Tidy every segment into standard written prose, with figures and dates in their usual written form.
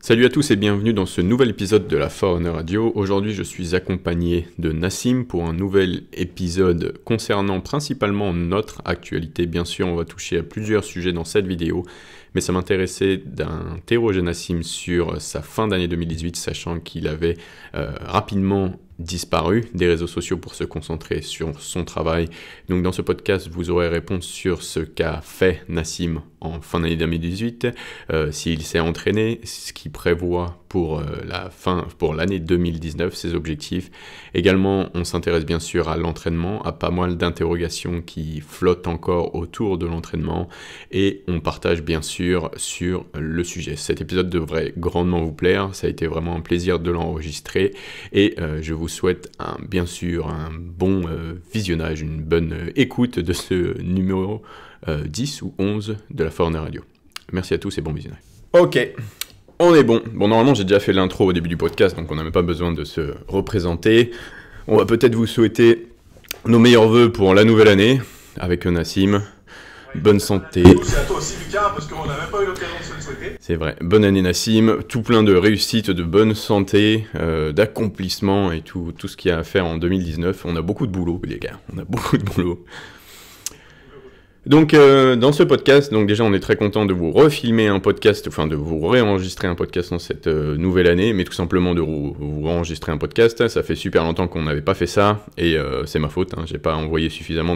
Salut à tous et bienvenue dans ce nouvel épisode de la Forerunner Radio. Aujourd'hui, je suis accompagné de Nassim pour un nouvel épisode concernant principalement notre actualité. Bien sûr, on va toucher à plusieurs sujets dans cette vidéo, mais ça m'intéressait d'interroger Nassim sur sa fin d'année 2018, sachant qu'il avait rapidement disparu des réseaux sociaux pour se concentrer sur son travail. Donc dans ce podcast, vous aurez réponse sur ce qu'a fait Nassim en fin d'année 2018, s'il s'est entraîné, ce qu'il prévoit pour l'année 2019, ses objectifs. Également, on s'intéresse bien sûr à l'entraînement, à pas mal d'interrogations qui flottent encore autour de l'entraînement et on partage bien sûr sur le sujet. Cet épisode devrait grandement vous plaire, ça a été vraiment un plaisir de l'enregistrer et je vous souhaite bien sûr un bon visionnage, une bonne écoute de ce numéro 10 ou 11 de la Forerunner Radio. Merci à tous et bon visionnage. Ok, on est bon. Bon, normalement j'ai déjà fait l'intro au début du podcast, donc on n'a même pas besoin de se représenter. On va peut-être vous souhaiter nos meilleurs vœux pour la nouvelle année avec Nassim. Bonne santé. C'est à toi aussi Lucas, parce qu'on n'a même pas eu l'occasion de se le souhaiter. C'est vrai. Bonne année Nassim, tout plein de réussite, de bonne santé, d'accomplissement et tout ce qu'il y a à faire en 2019. On a beaucoup de boulot les gars, on a beaucoup de boulot. Donc dans ce podcast, donc déjà on est très content de vous refilmer un podcast, enfin de vous réenregistrer un podcast dans cette nouvelle année, mais tout simplement de vous enregistrer un podcast. Ça fait super longtemps qu'on n'avait pas fait ça et c'est ma faute, j'ai pas envoyé suffisamment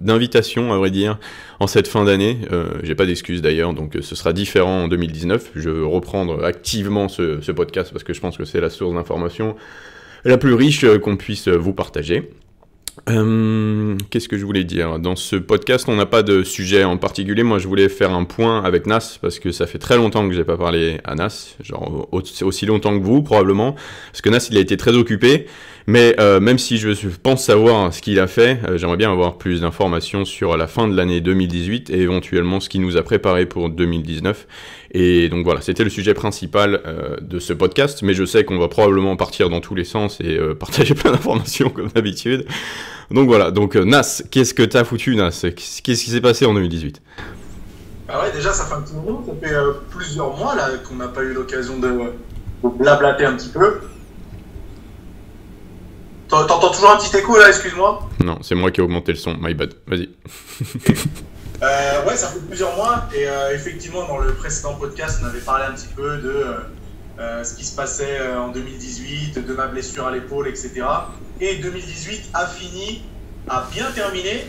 d'invitations à vrai dire en cette fin d'année. J'ai pas d'excuses d'ailleurs, donc ce sera différent en 2019. Je veux reprendre activement ce podcast parce que je pense que c'est la source d'information la plus riche qu'on puisse vous partager. Qu'est-ce que je voulais dire? Dans ce podcast, on n'a pas de sujet en particulier. Moi, je voulais faire un point avec Nas parce que ça fait très longtemps que j'ai pas parlé à Nas, genre aussi longtemps que vous probablement, parce que Nas il a été très occupé. Mais même si je pense savoir ce qu'il a fait, j'aimerais bien avoir plus d'informations sur la fin de l'année 2018 et éventuellement ce qu'il nous a préparé pour 2019. Et donc voilà, c'était le sujet principal de ce podcast, mais je sais qu'on va probablement partir dans tous les sens et partager plein d'informations comme d'habitude. Donc voilà, donc Nas, qu'est-ce que t'as foutu Nas? Qu'est-ce qui s'est passé en 2018? Bah ouais, déjà ça fait un petit moment, ça fait plusieurs mois là qu'on n'a pas eu l'occasion de blablater un petit peu. T'entends toujours un petit écho là, excuse-moi? Non, c'est moi qui ai augmenté le son, my bad, vas-y. Ouais, ça fait plusieurs mois et effectivement dans le précédent podcast on avait parlé un petit peu de ce qui se passait en 2018, de ma blessure à l'épaule, etc. Et 2018 a bien terminé,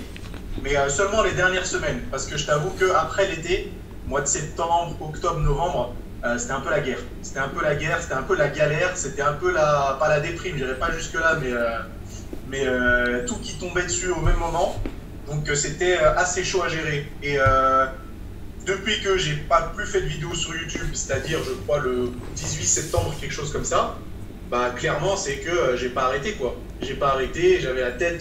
mais seulement les dernières semaines, parce que je t'avoue qu'après l'été, mois de septembre, octobre, novembre, c'était un peu la guerre. C'était un peu la guerre, c'était un peu la galère, c'était un peu pas la déprime, j'irai pas jusque là, mais tout qui tombait dessus au même moment. Donc c'était assez chaud à gérer. Et depuis que j'ai pas plus fait de vidéos sur YouTube, c'est-à-dire je crois le 18 septembre, quelque chose comme ça, bah clairement c'est que j'ai pas arrêté quoi. J'ai pas arrêté, j'avais la tête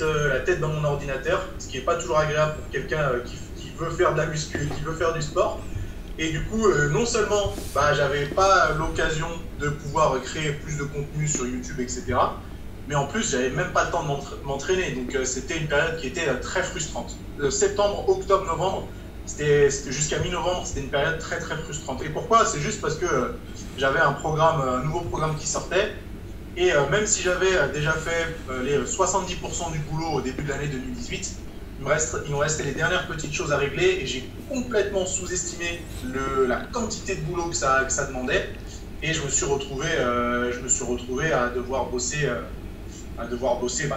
dans mon ordinateur, ce qui est pas toujours agréable pour quelqu'un qui veut faire de la muscu, qui veut faire du sport. Et du coup, non seulement j'avais pas l'occasion de pouvoir créer plus de contenu sur YouTube, etc. Mais en plus, j'avais même pas le temps de m'entraîner. Donc c'était une période qui était très frustrante. Septembre, octobre, novembre, c'était jusqu'à mi-novembre, c'était une période très très frustrante. Et pourquoi? C'est juste parce que j'avais un nouveau programme qui sortait. Et même si j'avais déjà fait les 70% du boulot au début de l'année 2018, il me restait les dernières petites choses à régler et j'ai complètement sous-estimé la quantité de boulot que ça demandait. Et je me suis retrouvé à devoir bosser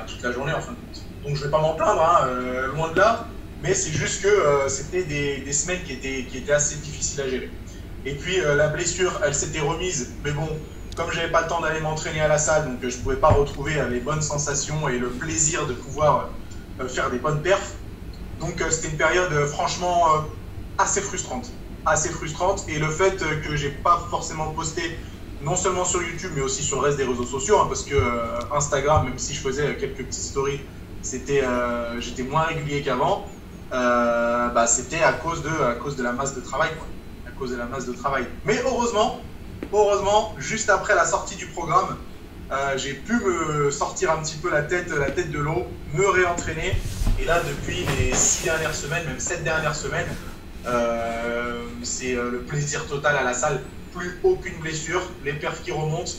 toute la journée en fin de compte. Donc je vais pas m'en plaindre, loin de là, mais c'est juste que c'était des semaines qui étaient assez difficiles à gérer. Et puis la blessure, elle s'était remise, mais bon, comme j'avais pas le temps d'aller m'entraîner à la salle, donc je pouvais pas retrouver les bonnes sensations et le plaisir de pouvoir faire des bonnes perfs. Donc c'était une période franchement assez frustrante. Et le fait que j'ai pas forcément posté non seulement sur YouTube mais aussi sur le reste des réseaux sociaux, parce que Instagram, même si je faisais quelques petites stories, j'étais moins régulier qu'avant. C'était à cause de la masse de travail, quoi. À cause de la masse de travail. Mais heureusement, juste après la sortie du programme, j'ai pu me sortir un petit peu la tête de l'eau, me réentraîner. Et là, depuis les 6 dernières semaines, même 7 dernières semaines, c'est le plaisir total à la salle. plus aucune blessure, les perfs qui remontent.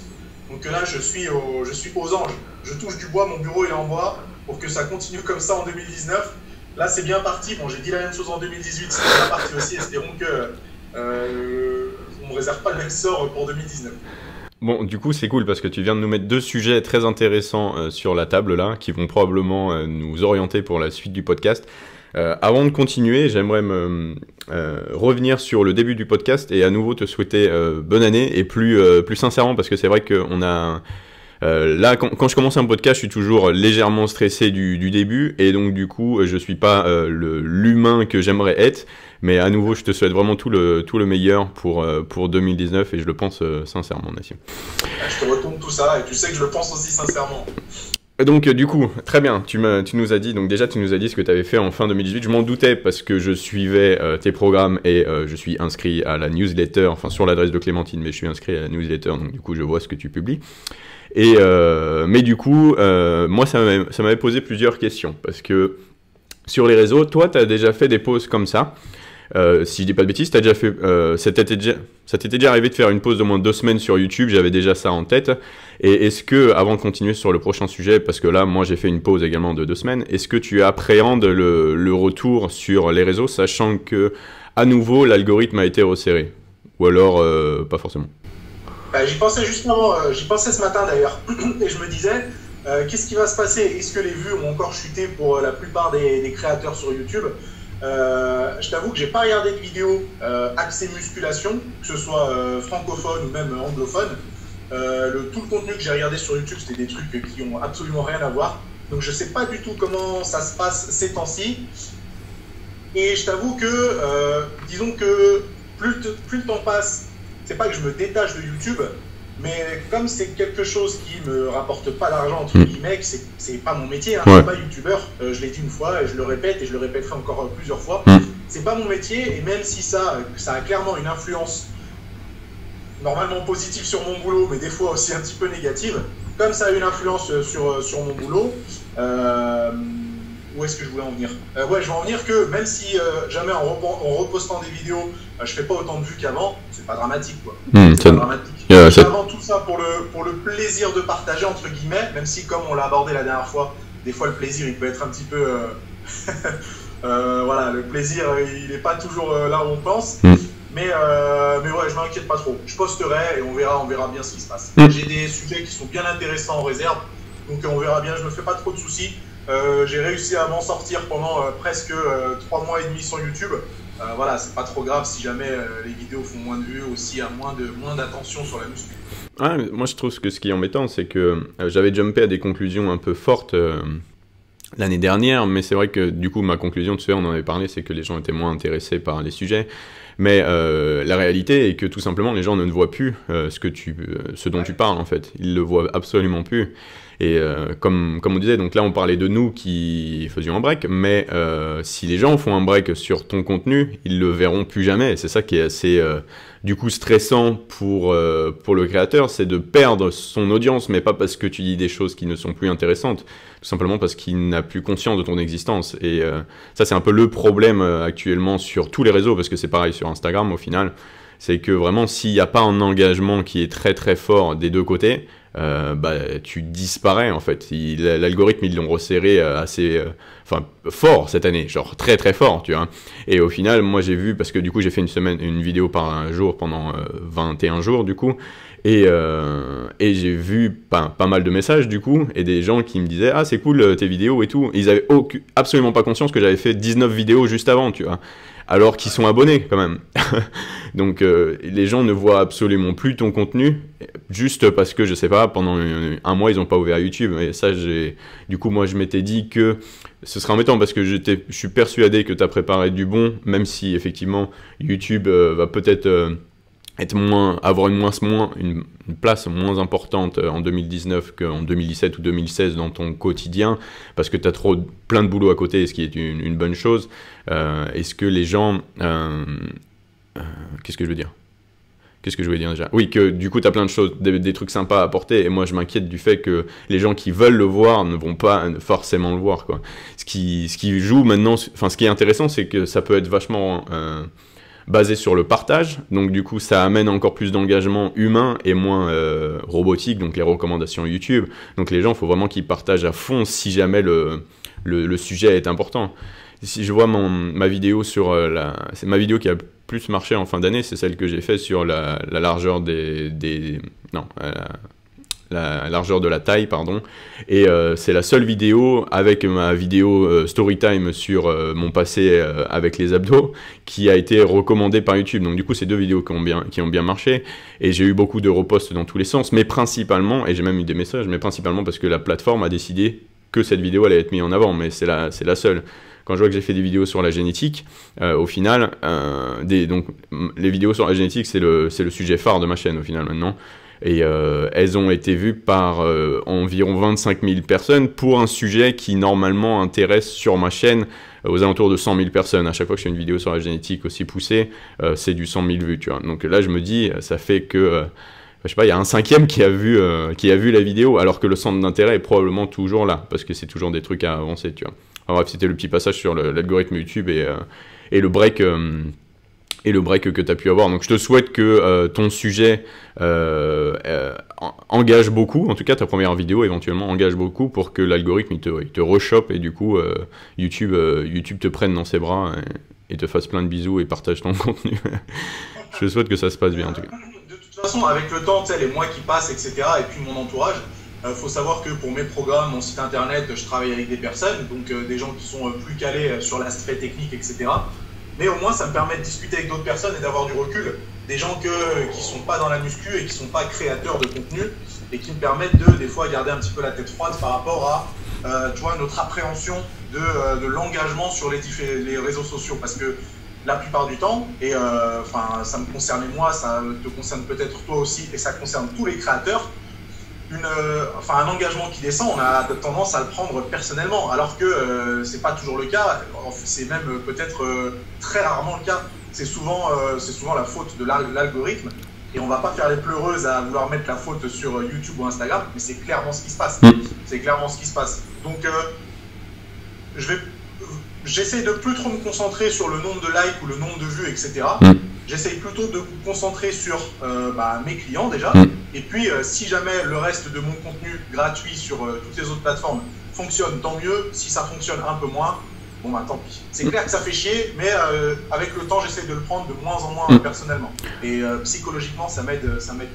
Donc là, je suis aux anges. Je touche du bois, mon bureau est en bois, pour que ça continue comme ça en 2019. Là, c'est bien parti. Bon, j'ai dit la même chose en 2018, c'est bien parti aussi. Espérons que on ne me réserve pas le même sort pour 2019. Bon, du coup, c'est cool parce que tu viens de nous mettre deux sujets très intéressants sur la table là, qui vont probablement nous orienter pour la suite du podcast. Avant de continuer, j'aimerais revenir sur le début du podcast et à nouveau te souhaiter bonne année et plus sincèrement parce que c'est vrai qu'on a... là, quand je commence un podcast, je suis toujours légèrement stressé du début et donc du coup, je suis pas l'humain que j'aimerais être. Mais à nouveau, je te souhaite vraiment tout le meilleur pour 2019 et je le pense sincèrement, Nassim. Je te retourne tout ça et tu sais que je le pense aussi sincèrement. Donc du coup, très bien, tu nous as dit, donc déjà tu nous as dit ce que tu avais fait en fin 2018, je m'en doutais parce que je suivais tes programmes et je suis inscrit à la newsletter, enfin sur l'adresse de Clémentine, mais je suis inscrit à la newsletter, donc du coup je vois ce que tu publies. Et mais du coup, moi ça m'avait posé plusieurs questions parce que sur les réseaux, toi tu as déjà fait des posts comme ça. Si je dis pas de bêtises, t'as déjà fait, ça t'était déjà arrivé de faire une pause d'au moins 2 semaines sur YouTube, j'avais déjà ça en tête. Et est-ce que, avant de continuer sur le prochain sujet, parce que là, moi j'ai fait une pause également de 2 semaines, est-ce que tu appréhendes le retour sur les réseaux, sachant que, à nouveau, l'algorithme a été resserré? Ou alors, pas forcément? J'y pensais justement, j'y pensais ce matin d'ailleurs, et je me disais, qu'est-ce qui va se passer? Est-ce que les vues ont encore chuté pour la plupart des créateurs sur YouTube? Je t'avoue que j'ai pas regardé de vidéos axées musculation, que ce soit francophone ou même anglophone. Tout le contenu que j'ai regardé sur YouTube, c'était des trucs qui ont absolument rien à voir. Donc je sais pas du tout comment ça se passe ces temps-ci. Et je t'avoue que, disons que plus le temps passe, c'est pas que je me détache de YouTube, mais comme c'est quelque chose qui me rapporte pas d'argent, entre guillemets, c'est pas mon métier, hein, je suis pas youtubeur, je l'ai dit une fois et je le répète et je le répéterai encore plusieurs fois, c'est pas mon métier et même si ça a clairement une influence normalement positive sur mon boulot, mais des fois aussi un petit peu négative, comme ça a une influence sur mon boulot, où est-ce que je voulais en venir? Ouais, je vais en venir que même si jamais en repostant des vidéos, je fais pas autant de vues qu'avant, c'est pas dramatique quoi. C'est pas dramatique. Avant tout ça pour le plaisir de partager entre guillemets, même si comme on l'a abordé la dernière fois, des fois le plaisir il peut être un petit peu voilà, le plaisir il est pas toujours là où on pense. Mais ouais, je m'inquiète pas trop. Je posterai et on verra bien ce qui se passe. J'ai des sujets qui sont bien intéressants en réserve, donc on verra bien. Je me fais pas trop de soucis. J'ai réussi à m'en sortir pendant presque 3 mois et demi sur YouTube. Voilà, c'est pas trop grave si jamais les vidéos font moins de vues, aussi à moins d'attention sur la muscu. Ouais, moi je trouve que ce qui est embêtant, c'est que j'avais jumpé à des conclusions un peu fortes l'année dernière, mais c'est vrai que du coup ma conclusion, tu sais, on en avait parlé, c'est que les gens étaient moins intéressés par les sujets. Mais la réalité est que tout simplement les gens ne voient plus ce dont tu parles en fait. Ils le voient absolument plus. Et comme on disait, donc là on parlait de nous qui faisions un break, mais si les gens font un break sur ton contenu, ils le verront plus jamais. Et c'est ça qui est assez du coup stressant pour le créateur, c'est de perdre son audience, mais pas parce que tu dis des choses qui ne sont plus intéressantes, tout simplement parce qu'il n'a plus conscience de ton existence. Et ça c'est un peu le problème actuellement sur tous les réseaux, parce que c'est pareil sur Instagram au final, c'est que vraiment s'il n'y a pas un engagement qui est très très fort des deux côtés, tu disparais en fait. L'algorithme ils l'ont resserré assez fort cette année, genre très très fort, tu vois. Et au final moi j'ai vu, parce que du coup j'ai fait une vidéo par jour pendant 21 jours du coup, et j'ai vu pas mal de messages du coup, et des gens qui me disaient ah c'est cool tes vidéos et tout, ils avaient absolument pas conscience que j'avais fait 19 vidéos juste avant, tu vois, alors qu'ils sont abonnés quand même. Donc les gens ne voient absolument plus ton contenu, juste parce que, je sais pas, pendant un mois, ils n'ont pas ouvert YouTube. Et ça, du coup, moi, je m'étais dit que ce serait embêtant, parce que je suis persuadé que tu as préparé du bon, même si, effectivement, YouTube va peut-être avoir une place moins importante en 2019 qu'en 2017 ou 2016 dans ton quotidien, parce que tu as plein de boulot à côté, ce qui est une bonne chose. Est-ce que les gens... qu'est-ce que je veux dire déjà? Oui, que du coup, tu as plein de choses, des trucs sympas à apporter, et moi, je m'inquiète du fait que les gens qui veulent le voir ne vont pas forcément le voir, quoi. Ce qui joue maintenant, ce qui est intéressant, c'est que ça peut être vachement basé sur le partage. Donc du coup, ça amène encore plus d'engagement humain et moins robotique, donc les recommandations YouTube. Donc les gens, il faut vraiment qu'ils partagent à fond si jamais le sujet est important. Si je vois ma vidéo sur c'est ma vidéo qui a le plus marché en fin d'année, c'est celle que j'ai faite sur la largeur la largeur de la taille, pardon. Et c'est la seule vidéo avec ma vidéo Storytime sur mon passé avec les abdos qui a été recommandée par YouTube. Donc du coup, c'est deux vidéos qui ont bien marché. Et j'ai eu beaucoup de reposts dans tous les sens, mais principalement, et j'ai même eu des messages, mais principalement parce que la plateforme a décidé que cette vidéo allait être mise en avant, mais c'est la seule. Quand je vois que j'ai fait des vidéos sur la génétique, au final, donc les vidéos sur la génétique, c'est le sujet phare de ma chaîne au final maintenant. Et elles ont été vues par environ 25 000 personnes pour un sujet qui normalement intéresse sur ma chaîne aux alentours de 100 000 personnes. À chaque fois que je fais une vidéo sur la génétique aussi poussée, c'est du 100 000 vues, tu vois. Donc là, je me dis, ça fait que, je sais pas, il y a un cinquième qui a vu la vidéo, alors que le centre d'intérêt est probablement toujours là, parce que c'est toujours des trucs à avancer, tu vois. Enfin, bref, c'était le petit passage sur l'algorithme YouTube et le break que tu as pu avoir. Donc je te souhaite que ton sujet engage beaucoup, en tout cas ta première vidéo éventuellement engage beaucoup pour que l'algorithme il te rechoppe et du coup YouTube te prenne dans ses bras et te fasse plein de bisous et partage ton contenu. Je te souhaite que ça se passe bien en tout cas. De toute façon, avec le temps, tu sais, les mois qui passent, etc., et puis mon entourage, faut savoir que pour mes programmes, mon site internet, je travaille avec des personnes, donc des gens qui sont plus calés sur l'aspect technique, etc. Mais au moins, ça me permet de discuter avec d'autres personnes et d'avoir du recul. Des gens qui ne sont pas dans la muscu et qui ne sont pas créateurs de contenu et qui me permettent des fois, garder un petit peu la tête froide par rapport à tu vois, notre appréhension de l'engagement sur les réseaux sociaux. Parce que la plupart du temps, et ça me concerne moi, ça te concerne peut-être toi aussi, et ça concerne tous les créateurs, un engagement qui descend, on a tendance à le prendre personnellement, alors que c'est pas toujours le cas, c'est même peut-être très rarement le cas. C'est souvent la faute de l'algorithme, et on va pas faire les pleureuses à vouloir mettre la faute sur YouTube ou Instagram, mais c'est clairement ce qui se passe. C'est clairement ce qui se passe. Donc j'essaie de plus trop me concentrer sur le nombre de likes ou le nombre de vues, etc. J'essaye plutôt de me concentrer sur mes clients déjà. Et puis, si jamais le reste de mon contenu gratuit sur toutes les autres plateformes fonctionne, tant mieux. Si ça fonctionne un peu moins, bon bah tant pis. C'est clair que ça fait chier, mais avec le temps, j'essaie de le prendre de moins en moins personnellement. Et psychologiquement, ça m'aide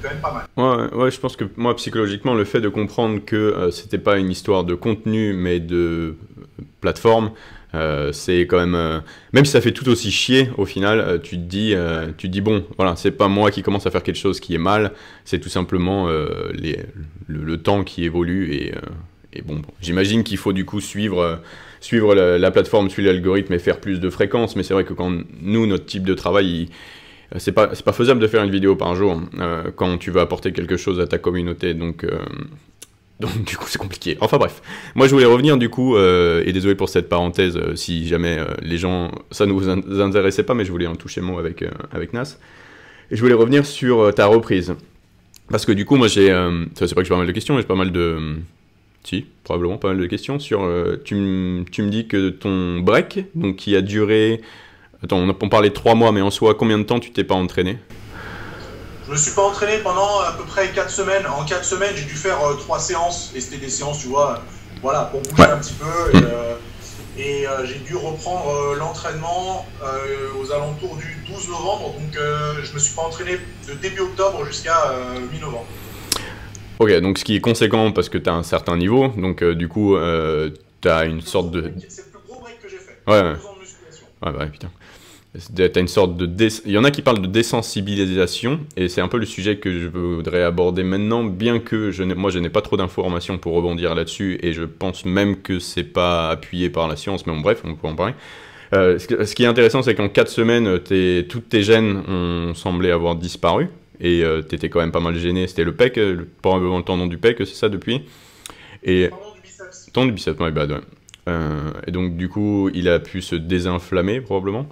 quand même pas mal. Ouais, je pense que moi, psychologiquement, le fait de comprendre que c'était pas une histoire de contenu, mais de plateforme, c'est quand même même si ça fait tout aussi chier au final, tu te dis bon voilà, c'est pas moi qui commence à faire quelque chose qui est mal, c'est tout simplement le temps qui évolue et bon j'imagine qu'il faut du coup suivre la plateforme, suivre l'algorithme et faire plus de fréquences, mais c'est vrai que quand notre type de travail c'est pas faisable de faire une vidéo par jour quand tu veux apporter quelque chose à ta communauté, donc du coup c'est compliqué. Enfin bref, moi je voulais revenir du coup, et désolé pour cette parenthèse si jamais les gens, ça ne vous intéressait pas, mais je voulais en toucher mot avec Nas. Et je voulais revenir sur ta reprise. Parce que du coup moi j'ai, c'est pas que j'ai pas mal de questions, mais j'ai pas mal de... si, probablement pas mal de questions sur... tu me dis que ton break, donc qui a duré... Attends, on parlait de 3 mois, mais en soi, combien de temps tu t'es pas entraîné ? Je me suis pas entraîné pendant à peu près 4 semaines. En 4 semaines, j'ai dû faire 3 séances. Et c'était des séances, tu vois, voilà, pour bouger un petit peu. Et j'ai dû reprendre l'entraînement aux alentours du 12 novembre. Donc je me suis pas entraîné de début octobre jusqu'à mi-novembre. Ok, donc ce qui est conséquent parce que tu as un certain niveau. Donc du coup, tu as une sorte de... C'est le plus gros break que j'ai fait. Ouais. 12 ans de musculation. Ouais, putain. T'as une sorte de... Il y en a qui parlent de désensibilisation, et c'est un peu le sujet que je voudrais aborder maintenant, bien que moi je n'ai pas trop d'informations pour rebondir là-dessus, et je pense même que c'est pas appuyé par la science, mais bon bref, on peut en parler. Ce qui est intéressant, c'est qu'en 4 semaines, toutes tes gènes ont semblé avoir disparu, et t'étais quand même pas mal gêné. C'était le pec, probablement le tendon du pec, c'est ça depuis et... Tendon du biceps. Tendon du biceps, my bad, ouais. Et donc du coup, il a pu se désinflammer probablement.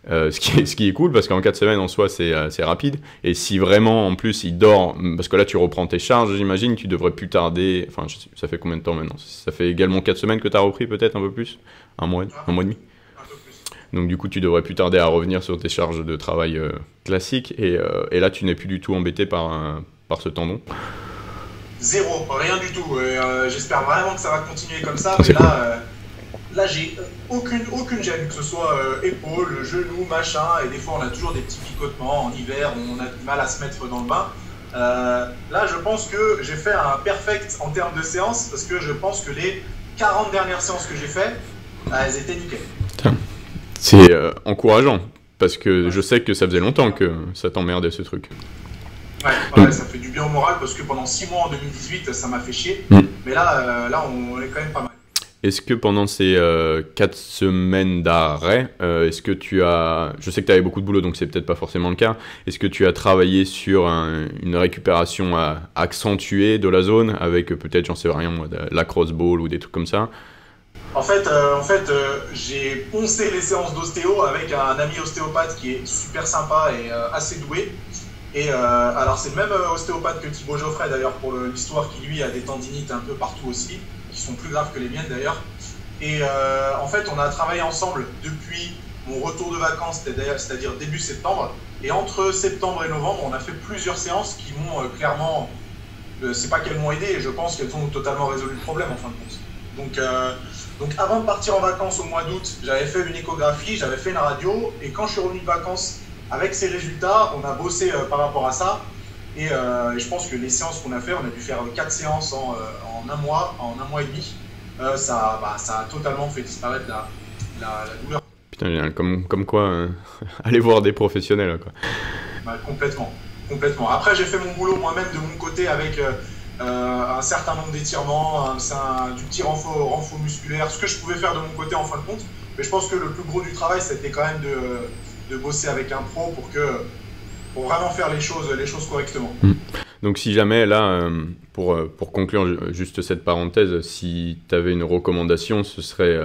Ce qui est cool parce qu'en 4 semaines en soi c'est rapide, et si vraiment en plus il dort, parce que là tu reprends tes charges, j'imagine tu devrais plus tarder, enfin ça fait combien de temps maintenant? Ça fait également 4 semaines que tu as repris, peut-être un peu plus, un mois et demi? Un peu plus. Donc du coup, tu devrais plus tarder à revenir sur tes charges de travail classiques. Et là, tu n'es plus du tout embêté par ce tendon. Zéro, rien du tout. J'espère vraiment que ça va continuer comme ça. C'est Mais là j'ai aucune gêne, que ce soit épaule, genou, machin. Et des fois, on a toujours des petits picotements. En hiver, on a du mal à se mettre dans le bain. Là, je pense que j'ai fait un perfect en termes de séances, parce que je pense que les 40 dernières séances que j'ai fait, elles étaient nickel. C'est encourageant, parce que je sais que ça faisait longtemps que ça t'emmerdait ce truc. Ouais, ça fait du bien au moral, parce que pendant 6 mois en 2018, ça m'a fait chier. Mais là, on est quand même pas mal. Est-ce que pendant ces 4 semaines d'arrêt, est-ce que tu as... Je sais que tu avais beaucoup de boulot, donc c'est peut-être pas forcément le cas. Est-ce que tu as travaillé sur une récupération accentuée de la zone, avec peut-être, j'en sais rien moi, de la crossball ou des trucs comme ça? En fait, j'ai poncé les séances d'ostéo avec un ami ostéopathe qui est super sympa et assez doué. Et alors c'est le même ostéopathe que Thibaut Geoffrey d'ailleurs pour l'histoire, qui lui a des tendinites un peu partout aussi, qui sont plus graves que les miennes d'ailleurs. Et en fait on a travaillé ensemble depuis mon retour de vacances, c'est-à-dire début septembre. Et entre septembre et novembre, on a fait plusieurs séances qui m'ont clairement, c'est pas qu'elles m'ont aidé, je pense qu'elles ont totalement résolu le problème en fin de compte. Donc avant de partir en vacances au mois d'août, j'avais fait une échographie, j'avais fait une radio, et quand je suis revenu de vacances avec ces résultats, on a bossé par rapport à ça. Et je pense que les séances qu'on a fait, on a dû faire 4 séances en un mois et demi. Ça a totalement fait disparaître la douleur. Putain, comme quoi, aller voir des professionnels, quoi. Complètement. Après, j'ai fait mon boulot moi-même de mon côté avec un certain nombre d'étirements, du petit renfort musculaire, ce que je pouvais faire de mon côté en fin de compte. Mais je pense que le plus gros du travail, c'était quand même de bosser avec un pro pour vraiment faire les choses correctement. Donc si jamais, là, pour conclure juste cette parenthèse, si tu avais une recommandation, ce serait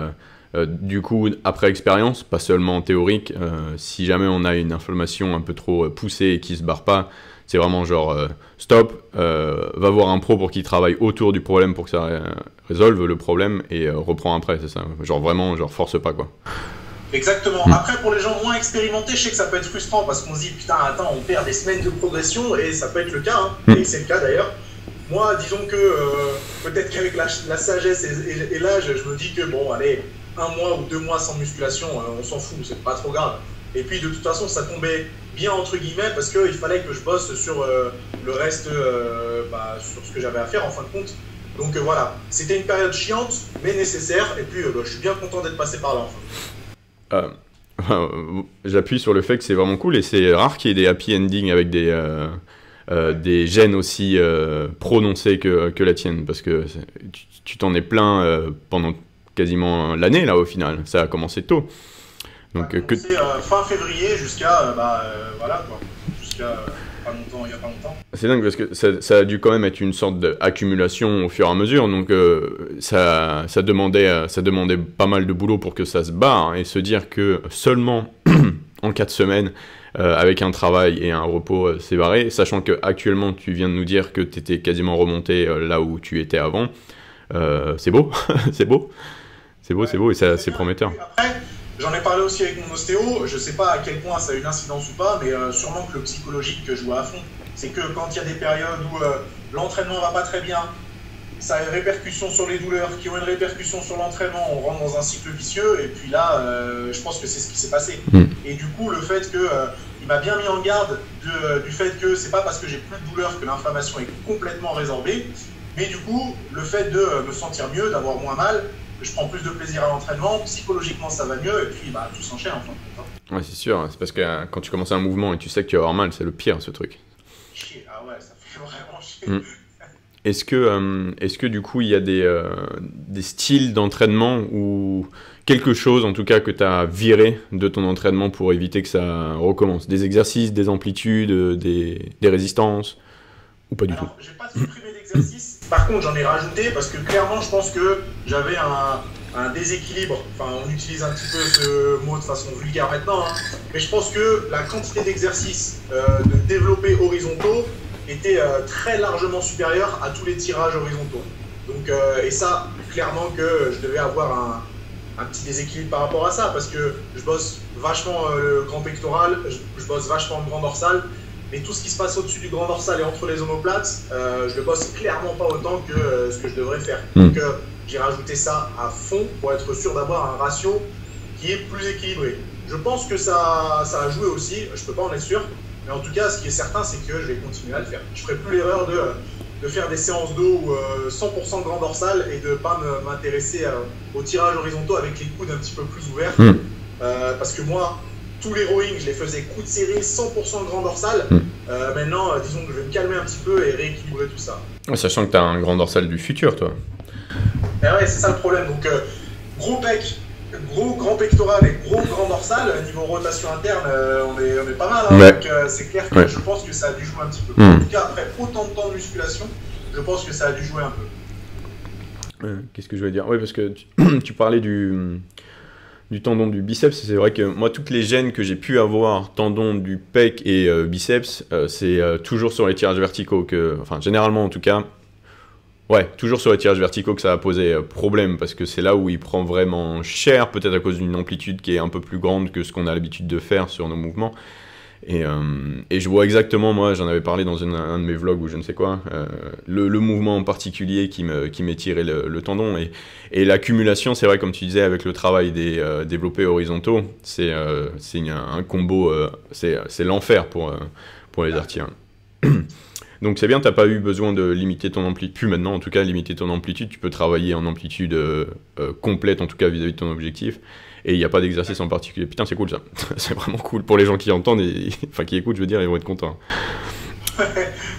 du coup, après expérience, pas seulement théorique, si jamais on a une inflammation un peu trop poussée et qui ne se barre pas, c'est vraiment genre stop, va voir un pro pour qu'il travaille autour du problème pour que ça résolve le problème et reprend après, c'est ça. Genre vraiment, genre force pas, quoi. Exactement. Après, pour les gens moins expérimentés, je sais que ça peut être frustrant parce qu'on se dit putain, attends, on perd des semaines de progression, et ça peut être le cas, hein, et c'est le cas d'ailleurs. Moi, disons que peut-être qu'avec la sagesse et l'âge, je me dis que bon, allez, 1 mois ou 2 mois sans musculation, on s'en fout, c'est pas trop grave. Et puis de toute façon, ça tombait bien entre guillemets parce qu'il fallait que je bosse sur le reste, sur ce que j'avais à faire en fin de compte. Donc voilà, c'était une période chiante mais nécessaire, et puis je suis bien content d'être passé par là en fait. J'appuie sur le fait que c'est vraiment cool, et c'est rare qu'il y ait des happy endings avec des gènes aussi prononcés que la tienne, parce que tu t'en es plein pendant quasiment l'année là au final, ça a commencé tôt. Donc c'est fin février jusqu'à voilà quoi, jusqu'à il y a pas longtemps. C'est dingue parce que ça a dû quand même être une sorte d'accumulation au fur et à mesure, donc ça demandait pas mal de boulot pour que ça se barre, et se dire que seulement en 4 semaines, avec un travail et un repos séparés, sachant qu'actuellement tu viens de nous dire que tu étais quasiment remonté là où tu étais avant, c'est beau, c'est beau, et c'est prometteur. Après, j'en ai parlé aussi avec mon ostéo, je sais pas à quel point ça a eu une incidence ou pas, mais sûrement que le psychologique joue à fond. C'est que quand il y a des périodes où l'entraînement va pas très bien, ça a une répercussion sur les douleurs, qui ont une répercussion sur l'entraînement, on rentre dans un cycle vicieux, et puis là, je pense que c'est ce qui s'est passé. Et du coup, le fait que il m'a bien mis en garde du fait que c'est pas parce que j'ai plus de douleur que l'inflammation est complètement résorbée, mais du coup, le fait de me sentir mieux, d'avoir moins mal, je prends plus de plaisir à l'entraînement, psychologiquement ça va mieux, et puis tout s'enchaîne en fin de compte. Ouais, c'est sûr, c'est parce que quand tu commences un mouvement et tu sais que tu vas avoir mal, c'est le pire, ce truc. Chier, ah ouais, ça fait vraiment chier. Est-ce que du coup il y a des styles d'entraînement ou quelque chose en tout cas que tu as viré de ton entraînement pour éviter que ça recommence? Des exercices, des amplitudes, des résistances, ou pas du tout? J'ai pas supprimé d'exercices. Par contre, j'en ai rajouté parce que clairement, je pense que j'avais un déséquilibre. Enfin, on utilise un petit peu ce mot de façon vulgaire maintenant, hein. Mais je pense que la quantité d'exercices de développés horizontaux était très largement supérieure à tous les tirages horizontaux. Donc, et ça, clairement que je devais avoir un petit déséquilibre par rapport à ça, parce que je bosse vachement le grand pectoral, je bosse vachement le grand dorsal, mais tout ce qui se passe au-dessus du grand dorsal et entre les omoplates, je le bosse clairement pas autant que ce que je devrais faire. Donc j'ai rajouté ça à fond pour être sûr d'avoir un ratio qui est plus équilibré. Je pense que ça a joué aussi, je peux pas en être sûr, mais en tout cas, ce qui est certain, c'est que je vais continuer à le faire. Je ferai plus l'erreur de faire des séances d'eau 100% grand dorsal et de ne pas m'intéresser aux tirages horizontaux avec les coudes un petit peu plus ouverts. Parce que moi, tous les rowing, je les faisais coudes serrés 100% grand dorsal. Maintenant, disons que je vais me calmer un petit peu et rééquilibrer tout ça. Sachant que tu as un grand dorsal du futur, toi. Et ouais, c'est ça le problème. Donc, gros pec, gros grand pectoral et gros grand dorsal, niveau rotation interne, on est pas mal. Hein, donc c'est clair que je pense que ça a dû jouer un petit peu. En tout cas, après autant de temps de musculation, je pense que ça a dû jouer un peu. Qu'est-ce que je voulais dire? Oui, parce que tu parlais du tendon du biceps. C'est vrai que moi, toutes les gènes que j'ai pu avoir, tendon du pec et biceps, c'est toujours sur les tirages verticaux enfin généralement en tout cas. Ouais, toujours sur les tirages verticaux que ça a posé problème, parce que c'est là où il prend vraiment cher, peut-être à cause d'une amplitude qui est un peu plus grande que ce qu'on a l'habitude de faire sur nos mouvements. Et je vois exactement, moi j'en avais parlé dans un de mes vlogs ou je ne sais quoi, le mouvement en particulier qui m'étirait le tendon. Et l'accumulation, c'est vrai, comme tu disais, avec le travail des développés horizontaux, c'est un combo, c'est l'enfer pour les artiers. Donc c'est bien, tu n'as pas eu besoin de limiter ton amplitude, plus maintenant en tout cas, limiter ton amplitude, tu peux travailler en amplitude complète en tout cas vis-à-vis de ton objectif, et il n'y a pas d'exercice en particulier. Putain, c'est cool ça, c'est vraiment cool pour les gens qui entendent, enfin qui écoutent, je veux dire, ils vont être contents.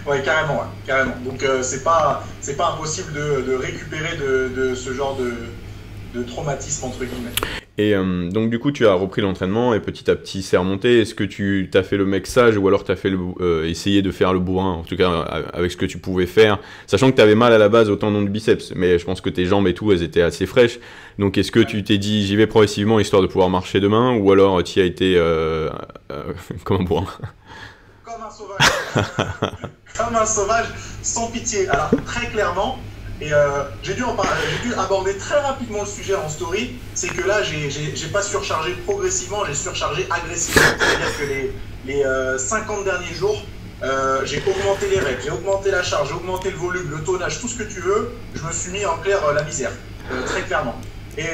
Ouais, carrément, ouais, carrément. Donc c'est pas impossible de récupérer de ce genre de traumatisme entre guillemets. Et donc du coup tu as repris l'entraînement et petit à petit c'est remonté. Est-ce que tu t'as fait le mec sage ou alors tu as fait essayé de faire le bourrin, en tout cas avec ce que tu pouvais faire, sachant que tu avais mal à la base au tendon du biceps, mais je pense que tes jambes et tout elles étaient assez fraîches, donc est-ce que tu t'es dit j'y vais progressivement histoire de pouvoir marcher demain, ou alors tu y as été comme un bourrin? Comme un sauvage. Comme un sauvage sans pitié. Alors très clairement, et j'ai dû aborder très rapidement le sujet en story, c'est que là j'ai pas surchargé progressivement, j'ai surchargé agressivement. C'est-à-dire que les 50 derniers jours, j'ai augmenté les reps, j'ai augmenté la charge, j'ai augmenté le volume, le tonnage, tout ce que tu veux. Je me suis mis en clair la misère, très clairement. Et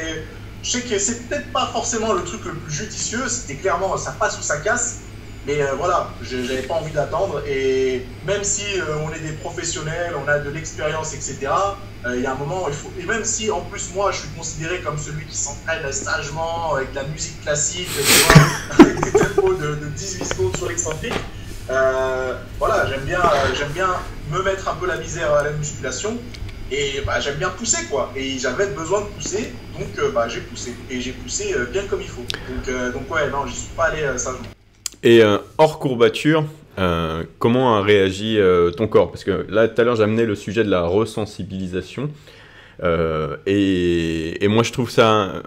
je sais que c'est peut-être pas forcément le truc le plus judicieux, c'était clairement ça passe ou ça casse. Mais voilà, j'avais pas envie d'attendre, et même si on est des professionnels, on a de l'expérience, etc., il y a un moment, il faut, et même si en plus moi je suis considéré comme celui qui s'entraîne sagement, avec de la musique classique, tu vois, avec des tempos de 18 secondes sur l'excentrique, voilà, j'aime bien me mettre un peu la misère à la musculation, et bah, j'aime bien pousser quoi, et j'avais besoin de pousser, donc j'ai poussé, et j'ai poussé bien comme il faut, donc ouais, non, j'y suis pas allé sagement. Et hors courbature, comment a réagi ton corps? Parce que là, tout à l'heure, j'ai amené le sujet de la resensibilisation. Et moi, je trouve ça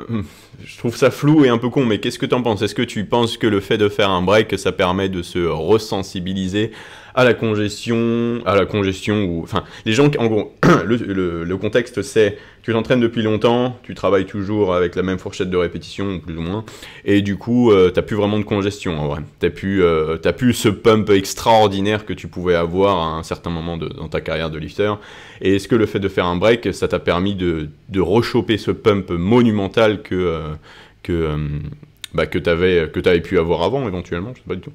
flou et un peu con, mais qu'est-ce que tu en penses? Est-ce que tu penses que le fait de faire un break, ça permet de se resensibiliser à la congestion, ou enfin les gens qui, en gros, le contexte c'est tu t'entraînes depuis longtemps, tu travailles toujours avec la même fourchette de répétition plus ou moins, et du coup t'as plus vraiment de congestion en vrai, t'as plus ce pump extraordinaire que tu pouvais avoir à un certain moment dans ta carrière de lifter. Et est-ce que le fait de faire un break, ça t'a permis de rechoper ce pump monumental que t'avais pu avoir avant éventuellement? Je sais pas du tout.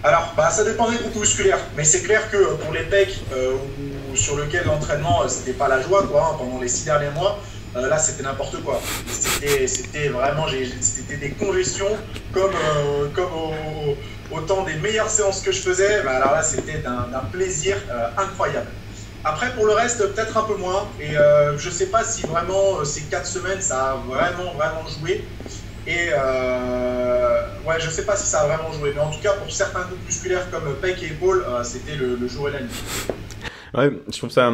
Alors, ça dépend des groupes musculaires, mais c'est clair que pour les pecs, sur lequel l'entraînement, c'était pas la joie, quoi, hein, pendant les 6 derniers mois, là, c'était n'importe quoi. C'était vraiment, c'était des congestions, comme au temps des meilleures séances que je faisais, alors là, c'était d'un plaisir incroyable. Après, pour le reste, peut-être un peu moins, et je sais pas si vraiment, ces 4 semaines, ça a vraiment joué. Et ouais, je sais pas si ça a vraiment joué, mais en tout cas pour certains groupes musculaires comme pec et épaules, c'était le jour et la nuit. Ouais, je trouve ça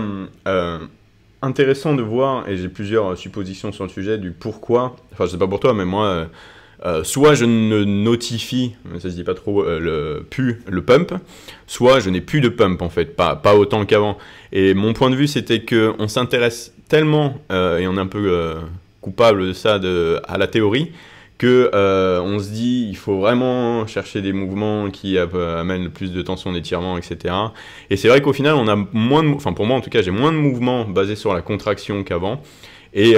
intéressant de voir, et j'ai plusieurs suppositions sur le sujet du pourquoi. Enfin, je sais pas pour toi, mais moi, soit je ne notifie, ça se dit pas trop, plus le pump, soit je n'ai plus de pump en fait, pas autant qu'avant. Et mon point de vue, c'était que on s'intéresse tellement et on est un peu coupable de ça à la théorie, que on se dit il faut vraiment chercher des mouvements qui amènent le plus de tension, d'étirement, etc. Et c'est vrai qu'au final, on a enfin pour moi en tout cas, j'ai moins de mouvements basés sur la contraction qu'avant. Et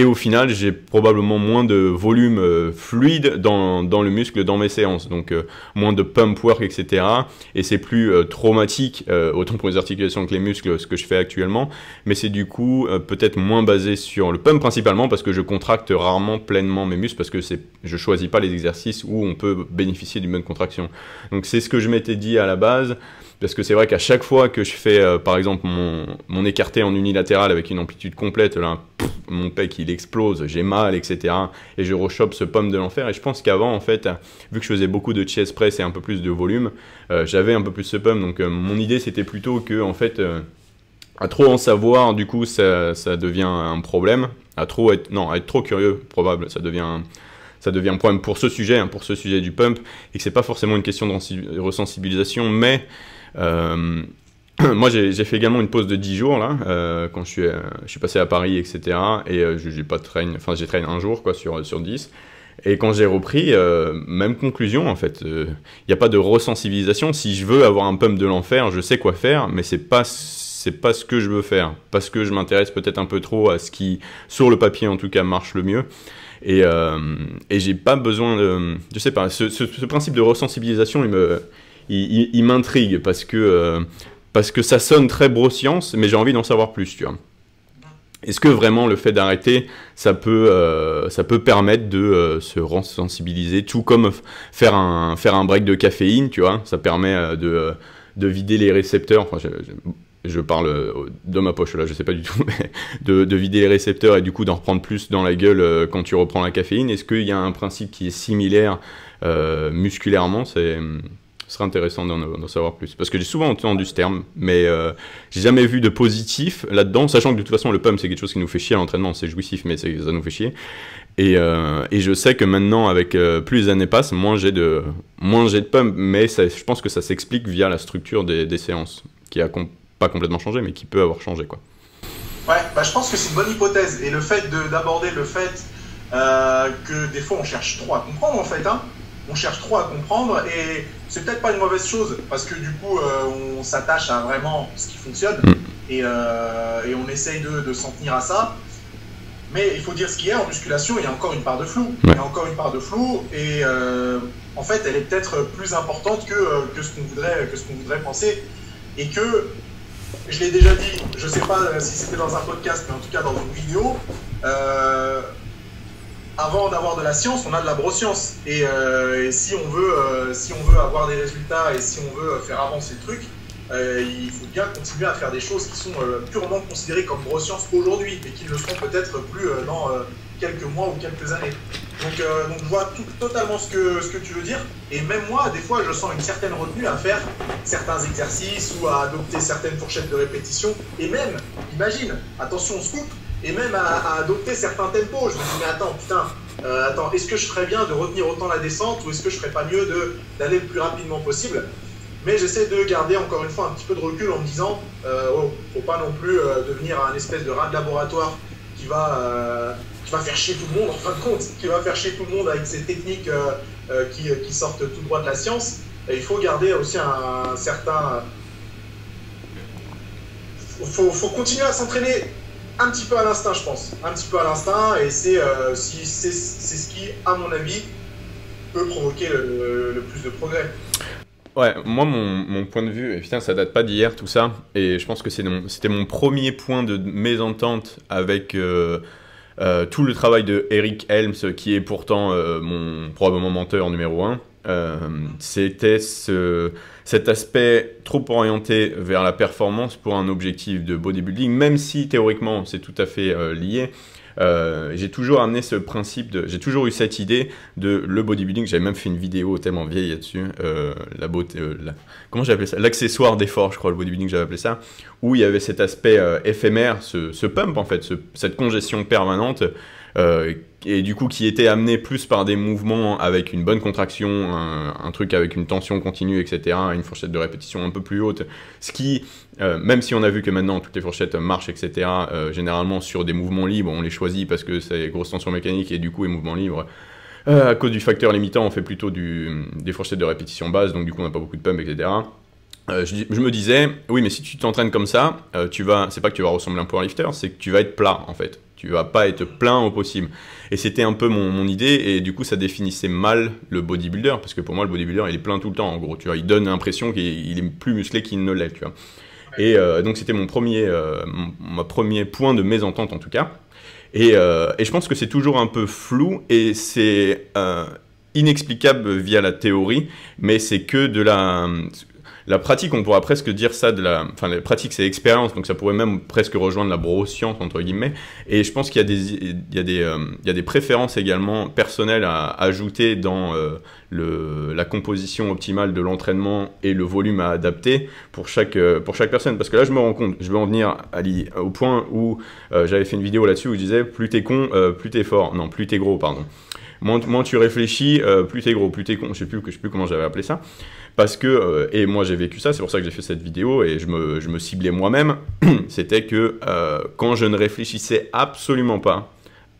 au final, j'ai probablement moins de volume fluide dans le muscle dans mes séances, donc moins de pump work, etc. Et c'est plus traumatique, autant pour les articulations que les muscles, ce que je fais actuellement, mais c'est du coup peut-être moins basé sur le pump principalement parce que je contracte rarement pleinement mes muscles, parce que je choisis pas les exercices où on peut bénéficier d'une bonne contraction. Donc c'est ce que je m'étais dit à la base. Parce que c'est vrai qu'à chaque fois que je fais, par exemple, mon écarté en unilatéral avec une amplitude complète, là, mon pec il explose, j'ai mal, etc. Et je rechoppe ce pump de l'enfer. Et je pense qu'avant, en fait, vu que je faisais beaucoup de chest press et un peu plus de volume, j'avais un peu plus ce pump. Donc mon idée, c'était plutôt que, en fait, à trop en savoir, du coup, ça devient un problème. À être trop curieux, probable, ça devient un problème pour ce sujet, pour ce sujet du pump, et que c'est pas forcément une question de resensibilisation, mais moi j'ai fait également une pause de 10 jours là, quand je suis passé à Paris, etc. Et j'ai traîné un jour quoi, sur 10. Et quand j'ai repris, même conclusion en fait, il n'y a pas de resensibilisation. Si je veux avoir un pump de l'enfer, je sais quoi faire, mais c'est pas ce que je veux faire, parce que je m'intéresse peut-être un peu trop à ce qui, sur le papier en tout cas, marche le mieux. Et j'ai pas besoin de... Je sais pas, ce principe de resensibilisation, il m'intrigue parce que ça sonne très broscience, mais j'ai envie d'en savoir plus, tu vois. Est-ce que vraiment le fait d'arrêter, ça peut permettre de se resensibiliser, tout comme faire un break de caféine, tu vois, ça permet de vider les récepteurs, enfin, je parle de ma poche là, je sais pas du tout, mais de vider les récepteurs et du coup d'en reprendre plus dans la gueule quand tu reprends la caféine. Est-ce qu'il y a un principe qui est similaire musculairement? Ce serait intéressant d'en savoir plus. Parce que j'ai souvent entendu ce terme, mais j'ai jamais vu de positif là-dedans, sachant que de toute façon le pump c'est quelque chose qui nous fait chier à l'entraînement, c'est jouissif, mais ça nous fait chier. Et je sais que maintenant, avec plus les années passent, moins j'ai de pump, mais je pense que ça s'explique via la structure des séances, qui a pas complètement changé, mais qui peut avoir changé, quoi. Ouais, je pense que c'est une bonne hypothèse. Et le fait d'aborder le fait que des fois on cherche trop à comprendre, en fait, hein. On cherche trop à comprendre, et c'est peut-être pas une mauvaise chose, parce que du coup, on s'attache à vraiment ce qui fonctionne, et on essaye de s'en tenir à ça. Mais il faut dire ce qu'il y a en musculation, il y a encore une part de flou. Ouais. Il y a encore une part de flou, et en fait, elle est peut-être plus importante que ce qu'on voudrait penser. Et que, je l'ai déjà dit, je sais pas si c'était dans un podcast, mais en tout cas dans une vidéo, avant d'avoir de la science, on a de la broscience. Et si on veut avoir des résultats et si on veut faire avancer le truc, il faut bien continuer à faire des choses qui sont purement considérées comme broscience aujourd'hui, et qui ne le seront peut-être plus dans quelques mois ou quelques années. Donc je vois totalement ce que tu veux dire, et même moi, des fois, je sens une certaine retenue à faire certains exercices ou à adopter certaines fourchettes de répétition, et même, imagine, attention, on se coupe, et même à adopter certains tempos. Je me dis, mais attends, est-ce que je ferais bien de retenir autant la descente, ou est-ce que je ferais pas mieux d'aller le plus rapidement possible? Mais j'essaie de garder encore une fois un petit peu de recul en me disant, faut pas non plus devenir un espèce de rat de laboratoire qui va faire chier tout le monde, en fin de compte, qui va faire chier tout le monde avec ces techniques qui sortent tout droit de la science. Et il faut garder aussi un certain... Faut continuer à s'entraîner un petit peu à l'instinct, je pense. Un petit peu à l'instinct, et c'est ce qui, à mon avis, peut provoquer le plus de progrès. Ouais, moi, mon point de vue, et putain, ça date pas d'hier, tout ça, et je pense que c'était mon premier point de mésentente avec tout le travail de Eric Helms, qui est pourtant probablement menteur numéro 1. C'était cet aspect trop orienté vers la performance pour un objectif de bodybuilding, même si théoriquement c'est tout à fait lié. J'ai toujours amené ce principe j'ai toujours eu cette idée de le bodybuilding. J'avais même fait une vidéo tellement vieille là-dessus, la beauté, comment j'ai appelé ça, l'accessoire d'effort, je crois, le bodybuilding j'avais appelé ça, où il y avait cet aspect éphémère, ce pump en fait, cette congestion permanente, et du coup qui était amené plus par des mouvements avec une bonne contraction, un truc avec une tension continue, etc., une fourchette de répétition un peu plus haute, ce qui, même si on a vu que maintenant toutes les fourchettes marchent, etc., généralement sur des mouvements libres, on les choisit parce que c'est grosse tension mécanique et du coup les mouvements libres, à cause du facteur limitant, on fait plutôt des fourchettes de répétition basse, donc du coup on n'a pas beaucoup de pump, etc. Je me disais, oui, mais si tu t'entraînes comme ça, c'est pas que tu vas ressembler à un powerlifter, c'est que tu vas être plat en fait. Tu vas pas être plein au possible. Et c'était un peu mon idée, et du coup ça définissait mal le bodybuilder, parce que pour moi le bodybuilder il est plein tout le temps en gros, tu vois, il donne l'impression qu'il est plus musclé qu'il ne l'est, tu vois. Et donc c'était mon premier point de mésentente en tout cas. Et je pense que c'est toujours un peu flou, et c'est inexplicable via la théorie, mais c'est que de la pratique, on pourra presque dire ça enfin, la pratique, c'est l'expérience, donc ça pourrait même presque rejoindre la neuroscience, entre guillemets. Et je pense qu'il y a des préférences également personnelles à ajouter dans la composition optimale de l'entraînement et le volume à adapter pour chaque personne. Parce que là, je me rends compte, je vais en venir, Ali, au point où j'avais fait une vidéo là-dessus où je disais plus t'es con, plus t'es fort. Non, plus t'es gros, pardon. Moins tu réfléchis, plus t'es gros, plus t'es con. Je sais plus comment j'avais appelé ça. Parce que, et moi j'ai vécu ça, c'est pour ça que j'ai fait cette vidéo, et je me ciblais moi-même, c'était que quand je ne réfléchissais absolument pas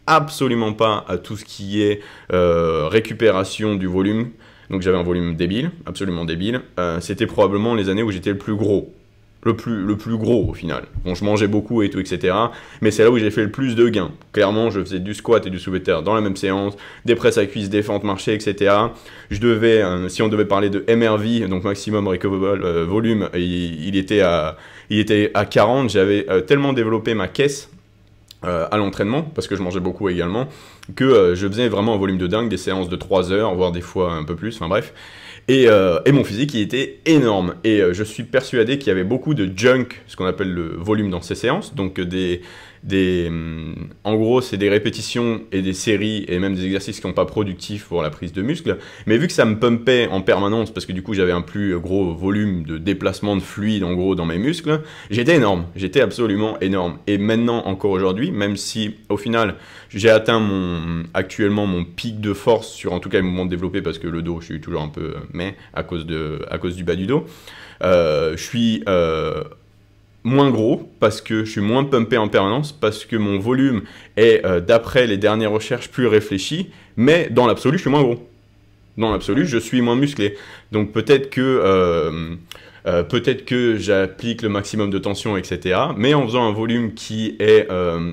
à tout ce qui est récupération du volume, donc j'avais un volume débile, absolument débile, c'était probablement les années où j'étais le plus gros. Le plus gros au final. Bon, je mangeais beaucoup et tout, etc. Mais c'est là où j'ai fait le plus de gains. Clairement, je faisais du squat et du soulevé de terre dans la même séance, des presses à cuisses, des fentes marchées, etc. Je devais, si on devait parler de MRV, donc maximum recoverable volume, il était à 40. J'avais tellement développé ma caisse à l'entraînement, parce que je mangeais beaucoup également, que je faisais vraiment un volume de dingue, des séances de 3 heures, voire des fois un peu plus, enfin bref. Et mon physique, il était énorme. Et je suis persuadé qu'il y avait beaucoup de junk, ce qu'on appelle le volume dans ces séances. Donc en gros, c'est des répétitions et des séries et même des exercices qui ne sont pas productifs pour la prise de muscle. Mais vu que ça me pumpait en permanence, parce que du coup, j'avais un plus gros volume de déplacement de fluide, en gros, dans mes muscles, j'étais énorme. J'étais absolument énorme. Et maintenant, encore aujourd'hui, même si, au final, j'ai atteint actuellement mon pic de force sur, en tout cas, les mouvements développés, parce que le dos, je suis toujours un peu à cause du bas du dos. Je suis moins gros parce que je suis moins pumpé en permanence, parce que mon volume est, d'après les dernières recherches, plus réfléchi, mais dans l'absolu, je suis moins gros. Dans l'absolu, je suis moins musclé. Donc peut-être que j'applique le maximum de tension, etc. Mais en faisant un volume qui est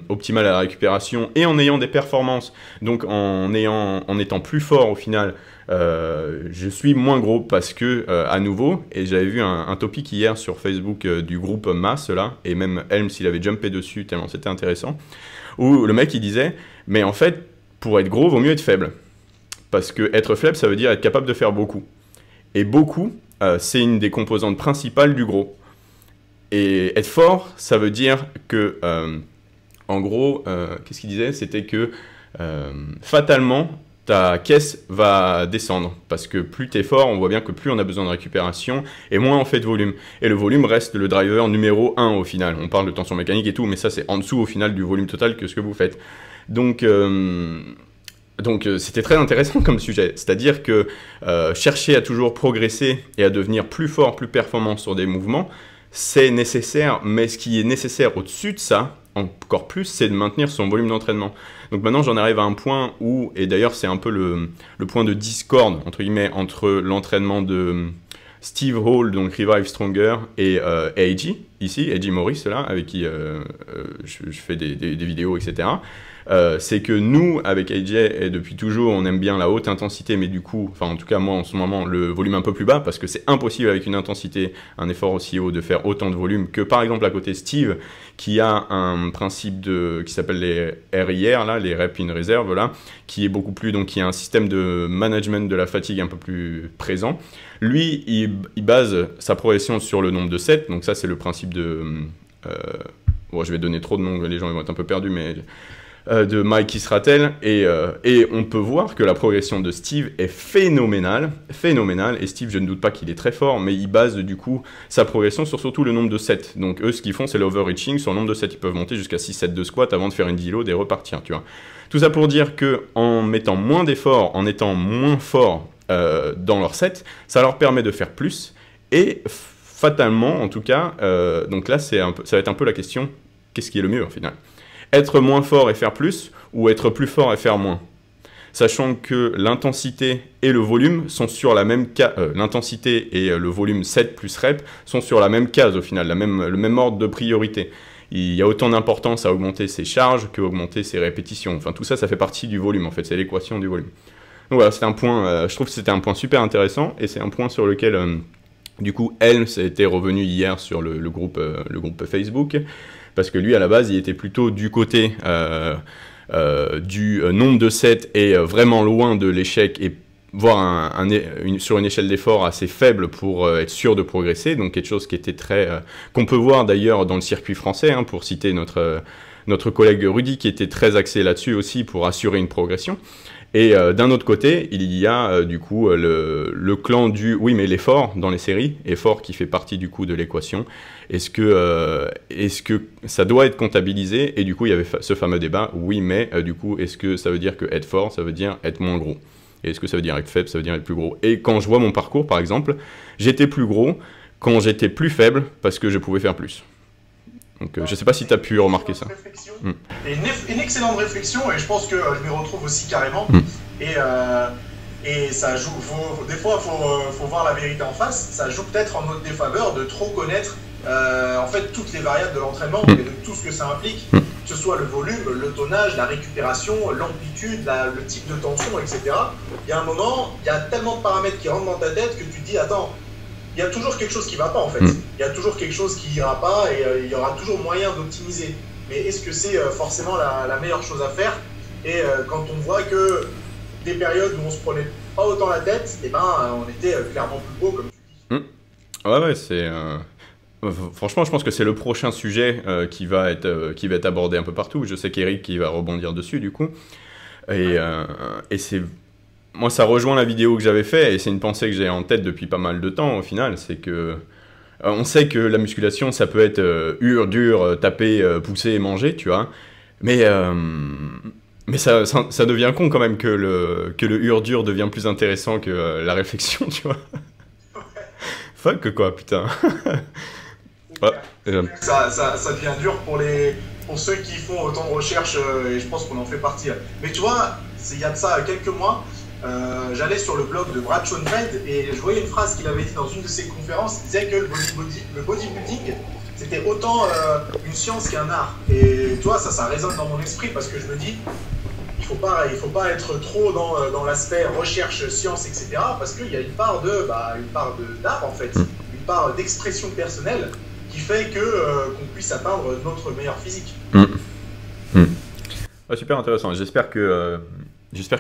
optimal à la récupération et en ayant des performances, donc en étant plus fort au final, je suis moins gros parce que, à nouveau, et j'avais vu un topic hier sur Facebook du groupe Mass, là, et même Helms, il avait jumpé dessus tellement c'était intéressant, où le mec il disait, mais en fait, pour être gros, vaut mieux être faible. Parce que être faible, ça veut dire être capable de faire beaucoup. Et beaucoup, c'est une des composantes principales du gros. Et être fort, ça veut dire que, en gros, qu'est-ce qu'il disait? C'était que, fatalement, ta caisse va descendre. Parce que plus tu es fort, on voit bien que plus on a besoin de récupération et moins on fait de volume. Et le volume reste le driver numéro 1 au final. On parle de tension mécanique et tout, mais ça c'est en dessous au final du volume total que ce que vous faites. Donc c'était très intéressant comme sujet, c'est-à-dire que chercher à toujours progresser et à devenir plus fort, plus performant sur des mouvements, c'est nécessaire, mais ce qui est nécessaire au-dessus de ça, encore plus, c'est de maintenir son volume d'entraînement. Donc maintenant j'en arrive à un point où, et d'ailleurs c'est un peu le point de discorde, entre guillemets, entre l'entraînement de Steve Hall, donc Revive Stronger, et AJ, ici, AJ Morris, là, avec qui je fais des vidéos, etc. C'est que nous, avec AJ, et depuis toujours, on aime bien la haute intensité, mais du coup, enfin en tout cas moi en ce moment, le volume un peu plus bas, parce que c'est impossible avec une intensité, un effort aussi haut, de faire autant de volume que par exemple à côté Steve, qui a un principe qui s'appelle les RIR, là, les Rep in Reserve, là, qui est beaucoup plus, donc qui a un système de management de la fatigue un peu plus présent. Lui, il base sa progression sur le nombre de sets, donc ça c'est le principe de... bon, je vais donner trop de noms, les gens ils vont être un peu perdus, mais... de Mike Israetel, et on peut voir que la progression de Steve est phénoménale, et Steve, je ne doute pas qu'il est très fort, mais il base du coup sa progression sur surtout le nombre de sets. Donc eux, ce qu'ils font, c'est l'overreaching sur le nombre de sets. Ils peuvent monter jusqu'à 6 sets de squat avant de faire une deload et repartir, tu vois. Tout ça pour dire qu'en mettant moins d'efforts, en étant moins forts dans leur set, ça leur permet de faire plus, et fatalement, en tout cas, donc là, ça va être un peu la question, qu'est-ce qui est le mieux au final ? Être moins fort et faire plus, ou être plus fort et faire moins. Sachant que l'intensité et le volume sont sur la même case, l'intensité et le volume 7 plus rep sont sur la même case au final, le même ordre de priorité. Il y a autant d'importance à augmenter ses charges qu'à augmenter ses répétitions. Enfin, tout ça, ça fait partie du volume en fait, c'est l'équation du volume. Donc voilà, c'est un point, je trouve que c'était un point super intéressant, et c'est un point sur lequel, du coup, était revenu hier sur le groupe Facebook. Parce que lui, à la base, il était plutôt du côté du nombre de sets et vraiment loin de l'échec, et voire sur une échelle d'effort assez faible pour être sûr de progresser. Donc quelque chose qui était qu'on peut voir d'ailleurs dans le circuit français, hein, pour citer notre collègue Rudy, qui était très axé là-dessus aussi pour assurer une progression. Et d'un autre côté, il y a du coup le clan du oui mais l'effort dans les séries, effort qui fait partie du coup de l'équation. Est-ce que ça doit être comptabilisé? Et du coup il y avait ce fameux débat, oui mais du coup est-ce que ça veut dire que être fort ça veut dire être moins gros? Et est-ce que ça veut dire être faible, ça veut dire être plus gros? Et quand je vois mon parcours par exemple, j'étais plus gros quand j'étais plus faible parce que je pouvais faire plus. Donc je ne sais pas si tu as pu remarquer ça. Une excellente réflexion, et je pense que je m'y retrouve aussi carrément. Et ça joue, des fois il faut voir la vérité en face. Ça joue peut-être en notre défaveur de trop connaître en fait toutes les variables de l'entraînement et de tout ce que ça implique, que ce soit le volume, le tonnage, la récupération, l'amplitude, le type de tension, etc. Il y a un moment, il y a tellement de paramètres qui rentrent dans ta tête que tu te dis attends, il y a toujours quelque chose qui ne va pas en fait. Il y a toujours quelque chose qui n'ira pas, et il y aura toujours moyen d'optimiser. Mais est-ce que c'est forcément la meilleure chose à faire? Et quand on voit que des périodes où on ne se prenait pas autant la tête, eh ben, on était clairement plus beau, comme tu dis. Ouais, c'est... Franchement, je pense que c'est le prochain sujet qui va être abordé un peu partout. Je sais qu'Eric qui va rebondir dessus du coup. Et c'est... Moi, ça rejoint la vidéo que j'avais fait, et c'est une pensée que j'ai en tête depuis pas mal de temps au final, c'est que on sait que la musculation, ça peut être dur, taper, pousser et manger, tu vois, mais ça devient con quand même que le dur devient plus intéressant que la réflexion, tu vois. Fuck quoi, putain. Ça devient dur pour ceux qui font autant de recherches, et je pense qu'on en fait partie. Mais tu vois, il y a de ça quelques mois, j'allais sur le blog de Brad Schoenfeld et je voyais une phrase qu'il avait dit dans une de ses conférences. Il disait que le bodybuilding, c'était autant une science qu'un art. Et tu vois, ça résonne dans mon esprit, parce que je me dis, il faut pas être trop dans l'aspect recherche, science, etc. Parce qu'il y a une part d'art en fait, une part d'expression personnelle qui fait qu'on puisse atteindre notre meilleur physique. Ouais, super intéressant. J'espère que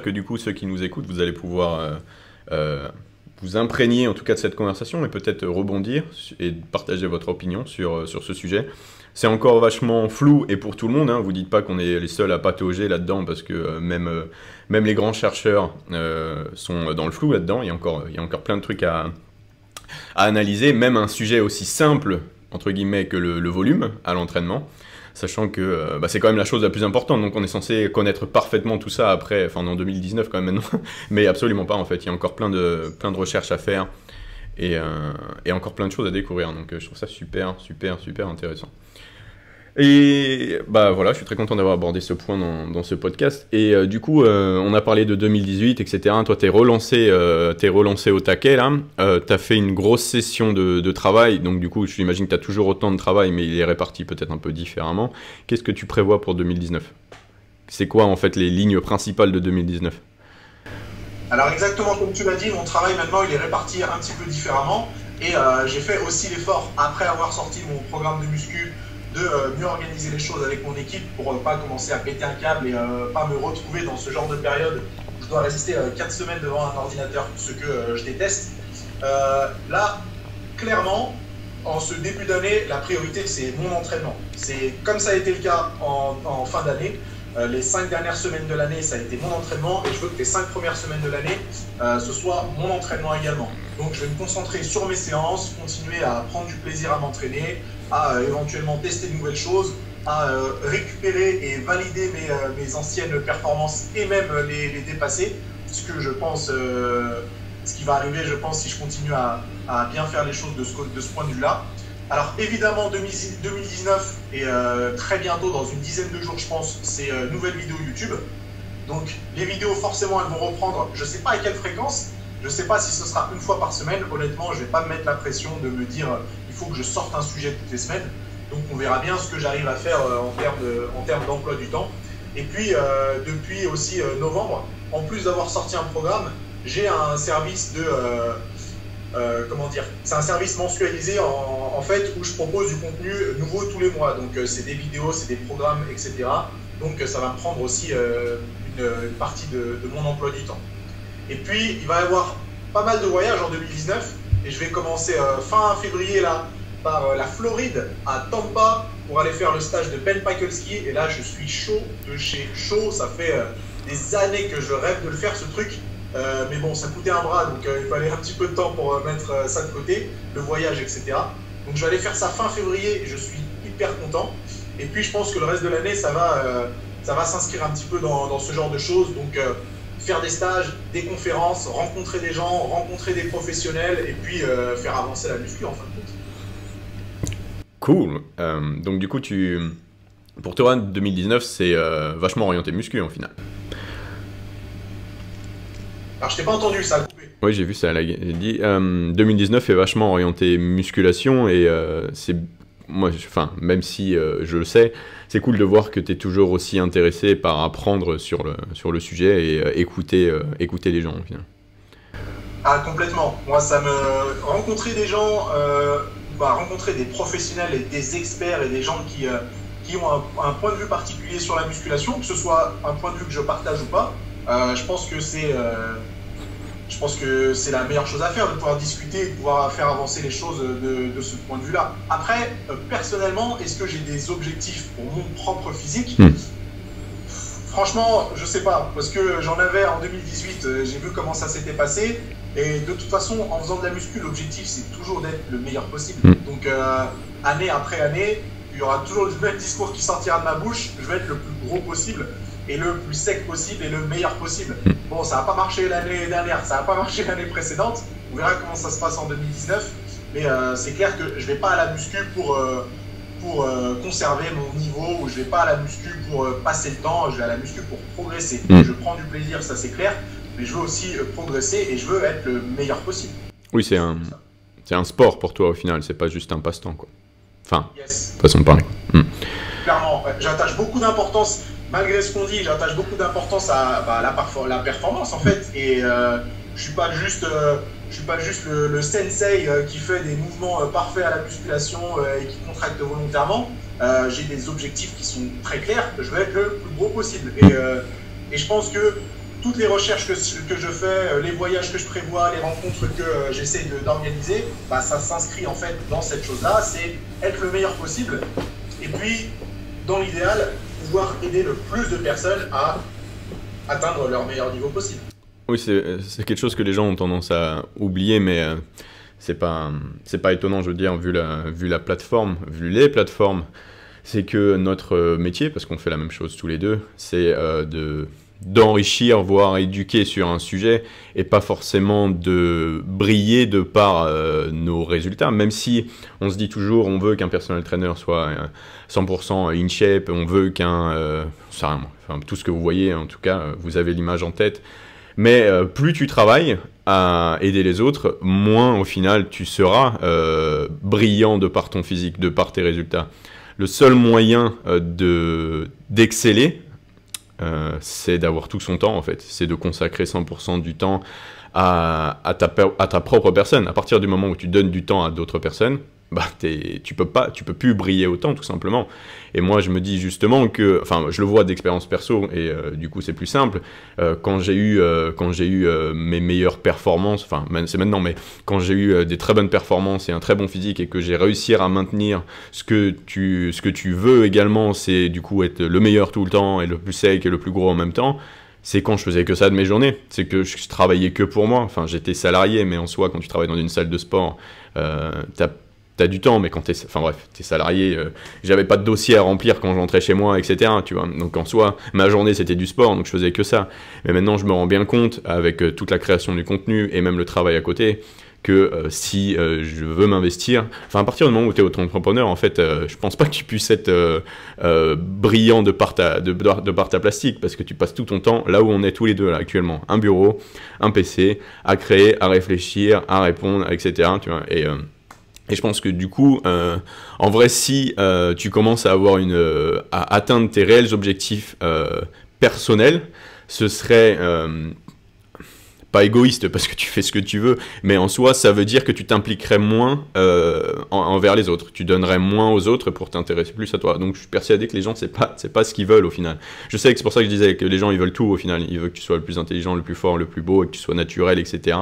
du coup, ceux qui nous écoutent, vous allez pouvoir vous imprégner en tout cas de cette conversation, et peut-être rebondir et partager votre opinion sur ce sujet. C'est encore vachement flou, et pour tout le monde, hein, vous dites pas qu'on est les seuls à patauger là-dedans, parce que même les grands chercheurs sont dans le flou là-dedans. Il y a encore plein de trucs à analyser, même un sujet aussi simple, entre guillemets, que le volume à l'entraînement. Sachant que c'est quand même la chose la plus importante, donc on est censé connaître parfaitement tout ça après, enfin en 2019 quand même maintenant, mais absolument pas en fait, il y a encore plein de recherches à faire, et encore plein de choses à découvrir, donc je trouve ça super intéressant. Et voilà, je suis très content d'avoir abordé ce point dans ce podcast. Et du coup, on a parlé de 2018, etc. Toi, t'es relancé au taquet là. T'as fait une grosse session de travail. Donc du coup, j'imagine que t'as toujours autant de travail, mais il est réparti peut-être un peu différemment. Qu'est-ce que tu prévois pour 2019 ? C'est quoi en fait les lignes principales de 2019 ? Alors exactement comme tu l'as dit, mon travail maintenant il est réparti un petit peu différemment. Et j'ai fait aussi l'effort, après avoir sorti mon programme de muscu, de mieux organiser les choses avec mon équipe pour pas commencer à péter un câble et pas me retrouver dans ce genre de période où je dois rester 4 semaines devant un ordinateur, ce que je déteste. Là, clairement, en ce début d'année, la priorité c'est mon entraînement. C'est comme ça a été le cas en fin d'année. les 5 dernières semaines de l'année, ça a été mon entraînement, et je veux que les 5 premières semaines de l'année, ce soit mon entraînement également. Donc je vais me concentrer sur mes séances, continuer à prendre du plaisir à m'entraîner, à éventuellement tester de nouvelles choses, à récupérer et valider mes anciennes performances et même les dépasser, ce que je pense, ce qui va arriver, je pense, si je continue à bien faire les choses de ce point de vue-là. Alors évidemment 2019 et très bientôt, dans une dizaine de jours je pense, c'est nouvelle vidéo YouTube. Donc les vidéos forcément elles vont reprendre, je ne sais pas à quelle fréquence, je ne sais pas si ce sera une fois par semaine, honnêtement je ne vais pas me mettre la pression de me dire il faut que je sorte un sujet toutes les semaines. Donc on verra bien ce que j'arrive à faire en termes d'emploi du temps. Et puis depuis aussi novembre, en plus d'avoir sorti un programme, j'ai un service de... comment dire, c'est un service mensualisé en fait où je propose du contenu nouveau tous les mois. Donc c'est des vidéos, c'est des programmes, etc. Donc ça va me prendre aussi une partie de mon emploi du temps. Et puis il va y avoir pas mal de voyages en 2019 et je vais commencer fin février là par la Floride à Tampa pour aller faire le stage de Ben Pakulski. Et là je suis chaud de chez chaud, ça fait des années que je rêve de le faire ce truc. Mais bon, ça coûtait un bras, donc il fallait un petit peu de temps pour mettre ça de côté, le voyage, etc. Donc je vais aller faire ça fin février et je suis hyper content. Et puis je pense que le reste de l'année, ça va s'inscrire un petit peu dans ce genre de choses. Donc faire des stages, des conférences, rencontrer des gens, rencontrer des professionnels et puis faire avancer la muscu en fin de compte. Cool. Donc du coup, pour toi, 2019, c'est vachement orienté muscu en final. Alors, je t'ai pas entendu, ça a coupé. Oui, j'ai vu ça, elle a dit. 2019 est vachement orienté musculation et c'est... Moi, même si je le sais, c'est cool de voir que tu es toujours aussi intéressé par apprendre sur le sujet et écouter les gens, au final. Ah, complètement. Moi, rencontrer des gens, rencontrer des professionnels et des experts et des gens qui ont un point de vue particulier sur la musculation, que ce soit un point de vue que je partage ou pas, je pense que c'est la meilleure chose à faire, de pouvoir discuter, de pouvoir faire avancer les choses de ce point de vue-là. Après, personnellement, est-ce que j'ai des objectifs pour mon propre physique ? Franchement, je sais pas, parce que j'en avais en 2018, j'ai vu comment ça s'était passé, et de toute façon, en faisant de la muscu, l'objectif c'est toujours d'être le meilleur possible. Donc, année après année, il y aura toujours le même discours qui sortira de ma bouche, je vais être le plus gros possible, et le plus sec possible et le meilleur possible. Bon, ça n'a pas marché l'année dernière, ça n'a pas marché l'année précédente, on verra comment ça se passe en 2019, mais c'est clair que je ne vais pas à la muscu pour conserver mon niveau, ou je ne vais pas à la muscu pour passer le temps, je vais à la muscu pour progresser. Je prends du plaisir, ça c'est clair, mais je veux aussi progresser et je veux être le meilleur possible. Oui, c'est un sport pour toi au final, c'est pas juste un passe-temps, quoi. Enfin, yes. Façon de parler. Clairement, j'attache beaucoup d'importance. Malgré ce qu'on dit, j'attache beaucoup d'importance à la performance en fait, et je suis pas juste le sensei qui fait des mouvements parfaits à la musculation et qui contracte volontairement. J'ai des objectifs qui sont très clairs, je veux être le plus gros possible, et je pense que toutes les recherches que je fais, les voyages que je prévois, les rencontres que j'essaie d'organiser, ça s'inscrit en fait dans cette chose-là, c'est être le meilleur possible, et puis dans l'idéal, pouvoir aider le plus de personnes à atteindre leur meilleur niveau possible. Oui, c'est quelque chose que les gens ont tendance à oublier, mais c'est pas étonnant, je veux dire, vu la plateforme, vu les plateformes, c'est que notre métier, parce qu'on fait la même chose tous les deux, c'est d'enrichir, voire éduquer sur un sujet, et pas forcément de briller de par nos résultats, même si on se dit toujours on veut qu'un personal trainer soit 100% in shape, on veut tout ce que vous voyez, en tout cas, vous avez l'image en tête, mais plus tu travailles à aider les autres, moins au final tu seras brillant de par ton physique, de par tes résultats. Le seul moyen d'exceller, c'est d'avoir tout son temps en fait, c'est de consacrer 100% du temps à ta propre personne. À partir du moment où tu donnes du temps à d'autres personnes, bah tu peux plus briller autant tout simplement. Et moi je me dis justement que, enfin je le vois d'expérience perso et du coup c'est plus simple. Quand j'ai eu mes meilleures performances, enfin c'est maintenant, mais quand j'ai eu des très bonnes performances et un très bon physique et que j'ai réussi à maintenir ce que tu veux également, c'est du coup être le meilleur tout le temps et le plus sec et le plus gros en même temps. C'est quand je faisais que ça de mes journées, c'est que je travaillais que pour moi. Enfin, j'étais salarié, mais en soi, quand tu travailles dans une salle de sport, t'as du temps, mais quand t'es salarié, j'avais pas de dossier à remplir quand j'entrais chez moi, etc. Tu vois. Donc en soi, ma journée c'était du sport, donc je faisais que ça. Mais maintenant, je me rends bien compte, avec toute la création du contenu et même le travail à côté, que si je veux m'investir, enfin à partir du moment où tu es auto-entrepreneur, en fait, je pense pas que tu puisses être brillant de par ta plastique, parce que tu passes tout ton temps là où on est tous les deux là actuellement, un bureau, un PC, à créer, à réfléchir, à répondre, etc. Tu vois, et je pense que du coup, en vrai, si tu commences à à atteindre tes réels objectifs personnels, ce serait pas égoïste parce que tu fais ce que tu veux, mais en soi, ça veut dire que tu t'impliquerais moins envers les autres. Tu donnerais moins aux autres pour t'intéresser plus à toi. Donc, je suis persuadé que les gens, c'est pas ce qu'ils veulent au final. Je sais que c'est pour ça que je disais que les gens, ils veulent tout au final. Ils veulent que tu sois le plus intelligent, le plus fort, le plus beau, et que tu sois naturel, etc.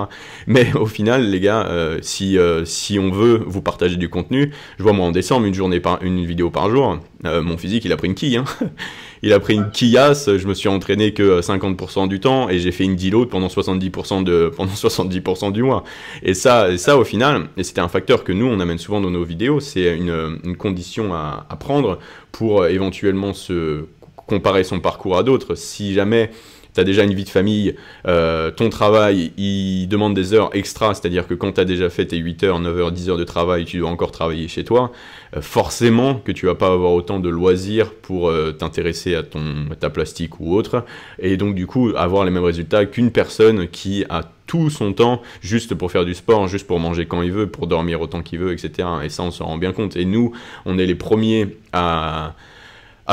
Mais au final, les gars, si on veut vous partager du contenu, je vois moi en décembre, une vidéo par jour, mon physique, il a pris une quille, hein. Il a pris une quillasse, je me suis entraîné que 50% du temps et j'ai fait une deload pendant 70% du mois. Et ça au final, et c'était un facteur que nous on amène souvent dans nos vidéos, c'est une condition à prendre pour éventuellement se comparer son parcours à d'autres. Si jamais tu as déjà une vie de famille, ton travail, il demande des heures extra, c'est-à-dire que quand tu as déjà fait tes 8 heures, 9 heures, 10 heures de travail, tu dois encore travailler chez toi, forcément que tu vas pas avoir autant de loisirs pour t'intéresser à ta plastique ou autre, et donc du coup avoir les mêmes résultats qu'une personne qui a tout son temps juste pour faire du sport, juste pour manger quand il veut, pour dormir autant qu'il veut, etc. Et ça, on s'en rend bien compte. Et nous, on est les premiers à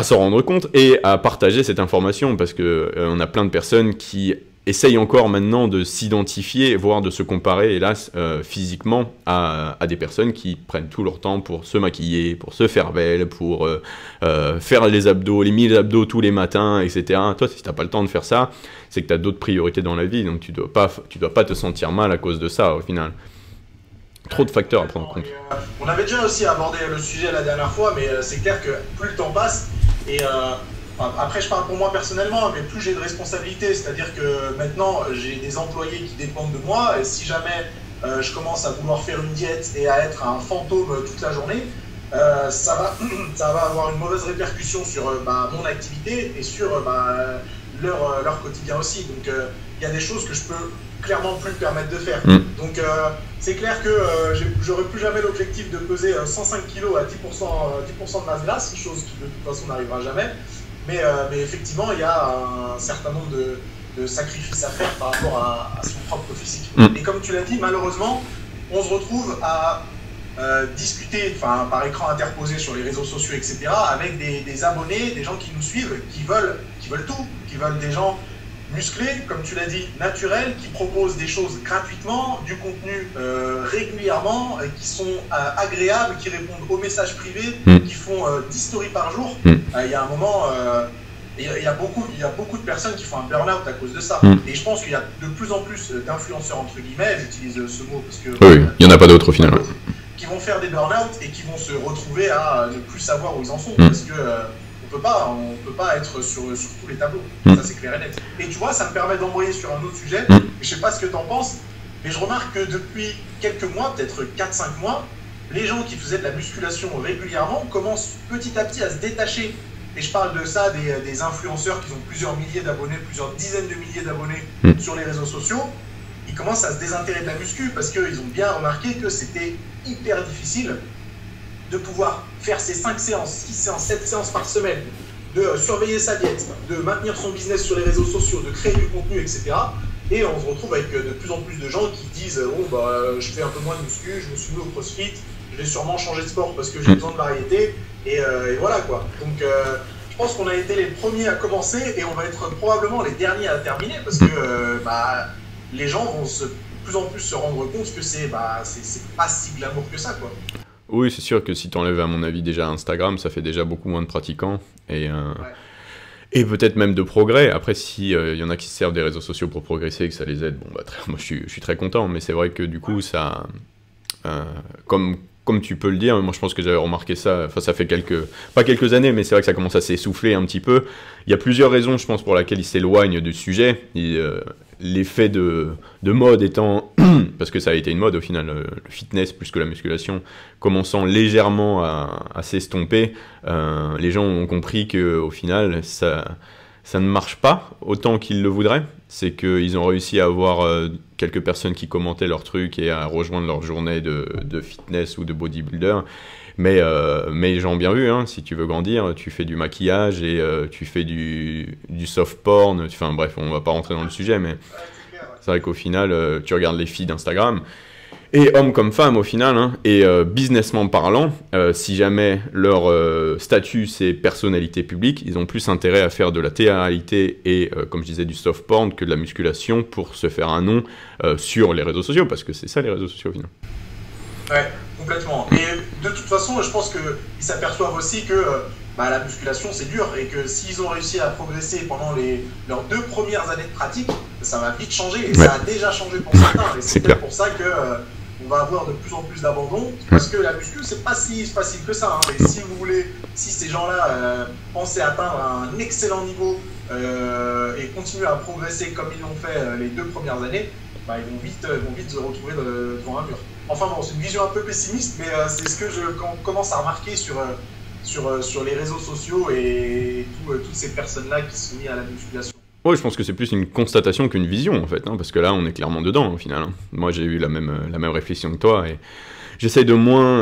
s'en rendre compte et à partager cette information, parce que on a plein de personnes qui essayent encore maintenant de s'identifier, voire de se comparer, hélas, physiquement à des personnes qui prennent tout leur temps pour se maquiller, pour se faire belle, pour faire les abdos, les 1000 abdos tous les matins, etc. Toi, si t'as pas le temps de faire ça, c'est que tu as d'autres priorités dans la vie, donc tu dois pas te sentir mal à cause de ça, au final. Trop de facteurs à prendre en compte. On avait déjà aussi abordé le sujet la dernière fois, mais c'est clair que plus le temps passe, et après je parle pour moi personnellement, mais plus j'ai de responsabilités, c'est-à-dire que maintenant j'ai des employés qui dépendent de moi, et si jamais je commence à vouloir faire une diète et à être un fantôme toute la journée, ça va avoir une mauvaise répercussion sur mon activité et sur leur quotidien aussi. Donc il y a des choses que je peux clairement plus me permettre de faire. Donc c'est clair que j'aurai plus jamais l'objectif de peser 105 kg à 10% de masse grasse, chose qui de toute façon n'arrivera jamais. Mais effectivement, il y a un certain nombre de sacrifices à faire par rapport à son propre physique. Et comme tu l'as dit, malheureusement, on se retrouve à discuter par écran interposé sur les réseaux sociaux, etc., avec des abonnés, des gens qui nous suivent, qui veulent tout, qui veulent des gens musclés, comme tu l'as dit, naturels, qui proposent des choses gratuitement, du contenu régulièrement, qui sont agréables, qui répondent aux messages privés, qui font 10 stories par jour. Il y a un moment, il y a beaucoup de personnes qui font un burn-out à cause de ça. Et je pense qu'il y a de plus en plus d'influenceurs, entre guillemets, j'utilise ce mot parce que... Oui, il n'y en a pas d'autres au final. Qui vont faire des burn-out et qui vont se retrouver à ne plus savoir où ils en sont, parce que... on peut pas être sur tous les tableaux, ça c'est clair et net. Et tu vois, ça me permet d'envoyer sur un autre sujet, je sais pas ce que tu en penses, mais je remarque que depuis quelques mois, peut-être 4-5 mois, les gens qui faisaient de la musculation régulièrement commencent petit à petit à se détacher. Et je parle de ça des influenceurs qui ont plusieurs milliers d'abonnés, plusieurs dizaines de milliers d'abonnés sur les réseaux sociaux. Ils commencent à se désintéresser de la muscu parce qu'ils ont bien remarqué que c'était hyper difficile de pouvoir faire ces 5 séances, 6 séances, 7 séances par semaine, de surveiller sa diète, de maintenir son business sur les réseaux sociaux, de créer du contenu, etc. Et on se retrouve avec de plus en plus de gens qui disent « Bon, je fais un peu moins de muscu, je me suis mis au crossfit, je vais sûrement changer de sport parce que j'ai besoin de variété. » Et voilà quoi. Donc je pense qu'on a été les premiers à commencer et on va être probablement les derniers à terminer parce que les gens vont de plus en plus se rendre compte que c'est pas si glamour que ça, quoi. Oui, c'est sûr que si tu enlèves, à mon avis, déjà Instagram, ça fait déjà beaucoup moins de pratiquants. Et peut-être même de progrès. Après, si y en a qui se servent des réseaux sociaux pour progresser et que ça les aide, bon, bah, moi je suis très content. Mais c'est vrai que du coup, ça, comme tu peux le dire, moi je pense que j'avais remarqué ça, enfin ça fait pas quelques années, mais c'est vrai que ça commence à s'essouffler un petit peu. Il y a plusieurs raisons, je pense, pour lesquelles ils s'éloignent du sujet. L'effet de mode étant, parce que ça a été une mode au final, le fitness plus que la musculation, commençant légèrement à s'estomper, les gens ont compris qu'au final, ça ne marche pas autant qu'ils le voudraient. C'est qu'ils ont réussi à avoir quelques personnes qui commentaient leurs trucs et à rejoindre leur journée de fitness ou de bodybuilder. Mais les gens ont bien vu, hein, si tu veux grandir, tu fais du maquillage et tu fais du soft porn. Enfin bref, on va pas rentrer dans le sujet, mais c'est vrai qu'au final, tu regardes les filles d'Instagram, et hommes comme femmes au final, hein, et businessment parlant, si jamais leur statut c'est personnalité publique, ils ont plus intérêt à faire de la télé-réalité et, comme je disais, du soft porn que de la musculation pour se faire un nom sur les réseaux sociaux, parce que c'est ça les réseaux sociaux au final. Ouais, complètement. Et de toute façon, je pense qu'ils s'aperçoivent aussi que la musculation c'est dur et que s'ils ont réussi à progresser pendant leurs 2 premières années de pratique, ça va vite changer et ça a déjà changé pour certains. Et c'est peut-être pour ça que on va avoir de plus en plus d'abandon parce que la muscu c'est pas si facile que ça. Hein. Et si ces gens-là pensaient atteindre un excellent niveau et continuer à progresser comme ils l'ont fait les 2 premières années, ils vont vite se retrouver devant un mur. Enfin bon, c'est une vision un peu pessimiste, mais c'est ce que je commence à remarquer sur les réseaux sociaux et toutes ces personnes-là qui sont mises à la musculation. Ouais, je pense que c'est plus une constatation qu'une vision en fait, hein, parce que là on est clairement dedans au final. Hein. Moi j'ai eu la même réflexion que toi et j'essaye de moins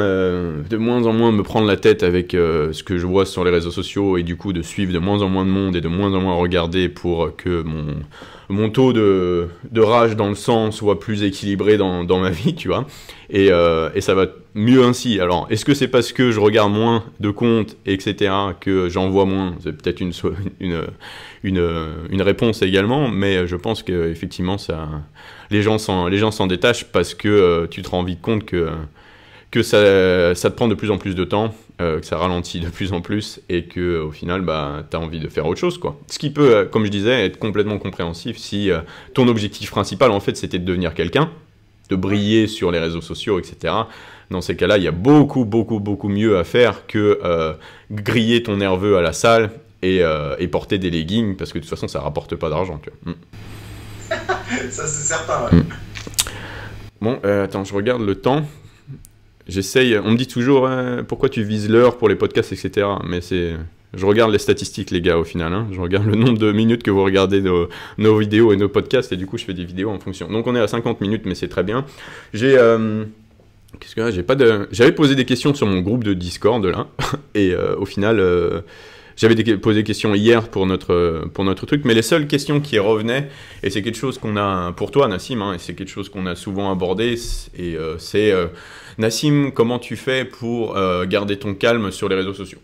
en moins me prendre la tête avec ce que je vois sur les réseaux sociaux et du coup de suivre de moins en moins de monde et de moins en moins regarder pour que mon taux de rage dans le sang soit plus équilibré dans ma vie, tu vois. Et ça va mieux ainsi. Alors, est-ce que c'est parce que je regarde moins de comptes, etc., que j'en vois moins? C'est peut-être une réponse également, mais je pense qu'effectivement, les gens s'en détachent parce que tu te rends vite compte que ça te prend de plus en plus de temps, que ça ralentit de plus en plus et que au final tu as envie de faire autre chose, quoi. Ce qui peut, comme je disais, être complètement compréhensif si ton objectif principal en fait c'était de devenir quelqu'un, de briller sur les réseaux sociaux, etc. Dans ces cas-là, il y a beaucoup mieux à faire que griller ton nerveux à la salle et porter des leggings parce que de toute façon ça rapporte pas d'argent, tu vois. Ça c'est certain, ouais. Bon, attends, je regarde le temps. J'essaye, on me dit toujours pourquoi tu vises l'heure pour les podcasts, etc. Mais je regarde les statistiques, les gars, au final. Hein. Je regarde le nombre de minutes que vous regardez nos vidéos et nos podcasts, et du coup, je fais des vidéos en fonction. Donc, on est à 50 minutes, mais c'est très bien. J'avais posé des questions sur mon groupe de Discord, là, et au final, j'avais posé des questions hier pour notre truc, mais les seules questions qui revenaient, et c'est quelque chose qu'on a pour toi, Nassim, hein, et c'est quelque chose qu'on a souvent abordé, et c'est Nassim, comment tu fais pour garder ton calme sur les réseaux sociaux?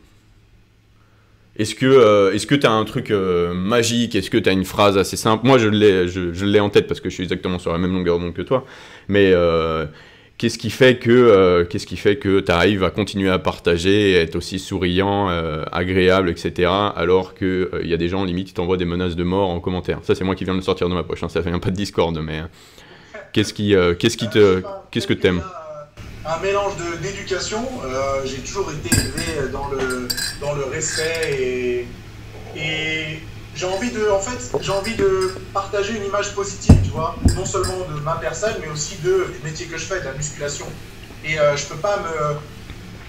Est-ce que tu as un truc magique? Est-ce que tu as une phrase assez simple? Moi, je l'ai en tête parce que je suis exactement sur la même longueur d'onde que toi, mais qu'est-ce qui fait que tu arrives à continuer à partager, être aussi souriant, agréable, etc. alors qu'il y a des gens, limite, qui t'envoient des menaces de mort en commentaire? Ça, c'est moi qui viens de le sortir de ma poche, hein, ça vient pas de Discord, mais qu'est-ce que t'aimes? Un mélange d'éducation. J'ai toujours été élevé dans le respect et j'ai envie de partager une image positive, tu vois, non seulement de ma personne, mais aussi du métier que je fais, de la musculation. Et je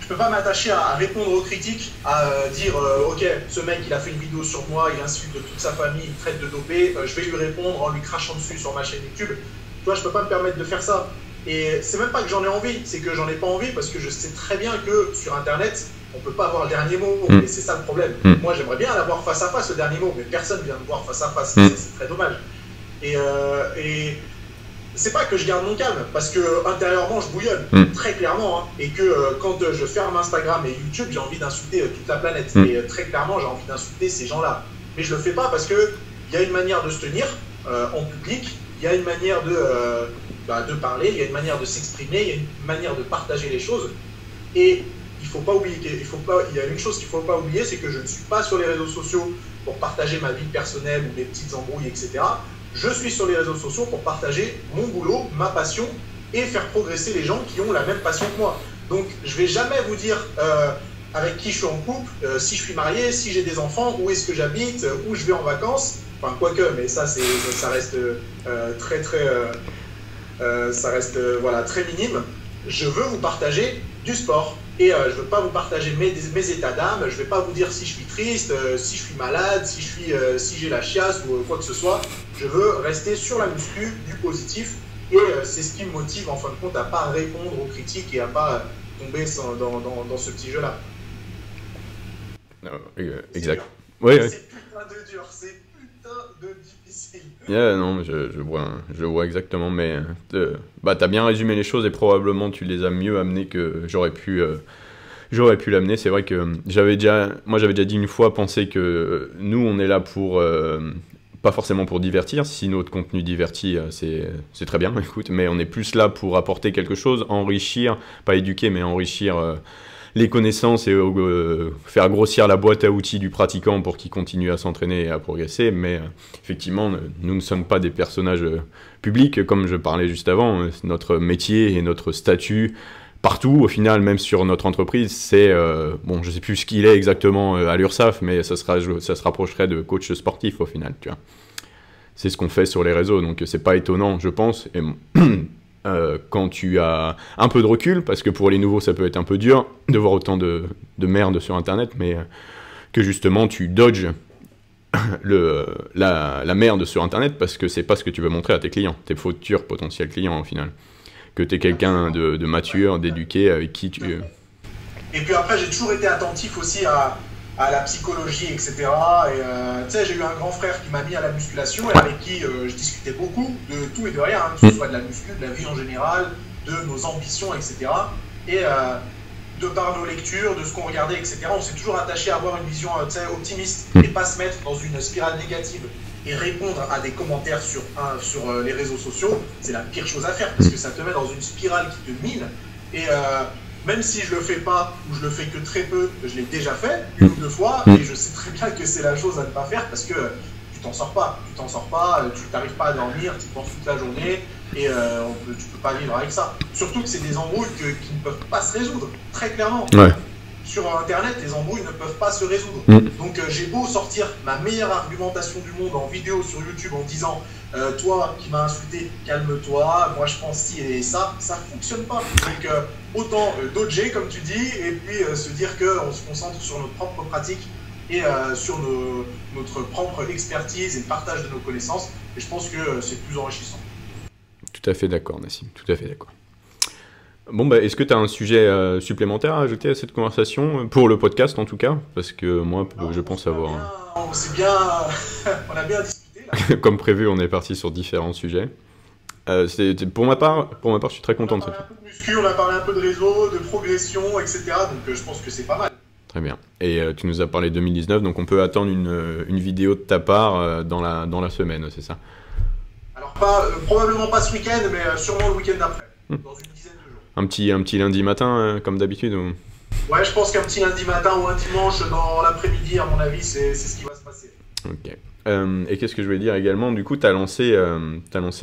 peux pas m'attacher à répondre aux critiques, à dire ok, ce mec il a fait une vidéo sur moi, il insulte toute sa famille, il traite de dopé, je vais lui répondre en lui crachant dessus sur ma chaîne YouTube. Tu vois, je peux pas me permettre de faire ça. Et c'est même pas que j'en ai envie, c'est que j'en ai pas envie parce que je sais très bien que sur Internet, on peut pas avoir le dernier mot, et c'est ça le problème. Moi, j'aimerais bien l'avoir face à face, le dernier mot, mais personne vient me voir face à face, c'est très dommage. Et c'est pas que je garde mon calme, parce que intérieurement, je bouillonne, très clairement, hein, et que quand je ferme Instagram et YouTube, j'ai envie d'insulter toute la planète, et très clairement, j'ai envie d'insulter ces gens-là. Mais je le fais pas parce que il y a une manière de se tenir en public, il y a une manière de parler, il y a une manière de s'exprimer, il y a une manière de partager les choses. Et il y a une chose qu'il ne faut pas oublier, c'est que je ne suis pas sur les réseaux sociaux pour partager ma vie personnelle ou mes petites embrouilles, etc. Je suis sur les réseaux sociaux pour partager mon boulot, ma passion et faire progresser les gens qui ont la même passion que moi. Donc, je ne vais jamais vous dire avec qui je suis en couple, si je suis marié, si j'ai des enfants, où est-ce que j'habite, où je vais en vacances. Enfin, quoique, mais ça reste très minime. Je veux vous partager du sport. Et je ne veux pas vous partager mes états d'âme, je ne vais pas vous dire si je suis triste, si je suis malade, si j'ai la chiasse ou quoi que ce soit. Je veux rester sur la muscu, du positif. Et c'est ce qui me motive en fin de compte à ne pas répondre aux critiques et à ne pas tomber dans ce petit jeu-là. Exact. Ouais. C'est putain de dur, c'est putain de difficile. Non, je vois exactement, mais t'as bien résumé les choses et probablement tu les as mieux amenées que j'aurais pu l'amener. C'est vrai que j'avais déjà dit une fois, penser que nous on est là pour pas forcément pour divertir. Si notre contenu divertit, c'est très bien, écoute, mais on est plus là pour apporter quelque chose, enrichir, pas éduquer, mais enrichir les connaissances et faire grossir la boîte à outils du pratiquant pour qu'il continue à s'entraîner et à progresser. Mais effectivement, nous ne sommes pas des personnages publics, comme je parlais juste avant. Notre métier et notre statut partout, au final, même sur notre entreprise, c'est... je ne sais plus ce qu'il est exactement à l'URSSAF, mais ça se rapprocherait de coach sportif au final, tu vois. C'est ce qu'on fait sur les réseaux, donc c'est pas étonnant, je pense. Et quand tu as un peu de recul, parce que pour les nouveaux ça peut être un peu dur de voir autant de merde sur internet, mais que justement tu dodges la merde sur internet parce que c'est pas ce que tu veux montrer à tes clients, tes futurs potentiels clients au final, que tu es quelqu'un de mature, d'éduqué, avec qui tu... Et puis après j'ai toujours été attentif aussi à la psychologie, etc. Et tu sais, j'ai eu un grand frère qui m'a mis à la musculation et avec qui je discutais beaucoup de tout et de rien, que ce soit de la muscu, de la vie en général, de nos ambitions, etc. Et de par nos lectures, de ce qu'on regardait, etc., on s'est toujours attaché à avoir une vision optimiste et pas se mettre dans une spirale négative. Et répondre à des commentaires sur les réseaux sociaux, c'est la pire chose à faire parce que ça te met dans une spirale qui te mine. Et même si je le fais pas ou je le fais que très peu, je l'ai déjà fait une ou deux fois et je sais très bien que c'est la chose à ne pas faire parce que tu t'en sors pas, tu n'arrives pas à dormir, tu penses toute la journée et tu peux pas vivre avec ça. Surtout que c'est des embrouilles qui ne peuvent pas se résoudre, très clairement. Ouais. Sur internet, les embrouilles ne peuvent pas se résoudre. Donc j'ai beau sortir ma meilleure argumentation du monde en vidéo sur YouTube en disant toi qui m'as insulté, calme-toi, moi je pense ci et ça fonctionne pas. Donc autant dodger comme tu dis et puis se dire qu'on se concentre sur notre propre pratique et sur notre propre expertise et le partage de nos connaissances. Et je pense que c'est plus enrichissant. Tout à fait d'accord, Nassim, tout à fait d'accord. Bon, est-ce que tu as un sujet supplémentaire à ajouter à cette conversation, pour le podcast en tout cas? Parce que moi, je pense avoir... On a bien discuté là. Comme prévu, on est parti sur différents sujets. Pour ma part, je suis très content de ça. On a parlé un peu de muscu, on a parlé un peu de réseau, de progression, etc. Donc je pense que c'est pas mal. Très bien. Et tu nous as parlé 2019, donc on peut attendre une vidéo de ta part dans la semaine, c'est ça? Alors probablement pas ce week-end, mais sûrement le week-end d'après, dans une dizaine de jours. Un petit lundi matin, comme d'habitude ou... Ouais, je pense qu'un petit lundi matin ou un dimanche dans l'après-midi, à mon avis, c'est ce qui va se passer. Ok. Et qu'est-ce que je voulais dire également? Du coup, tu as lancé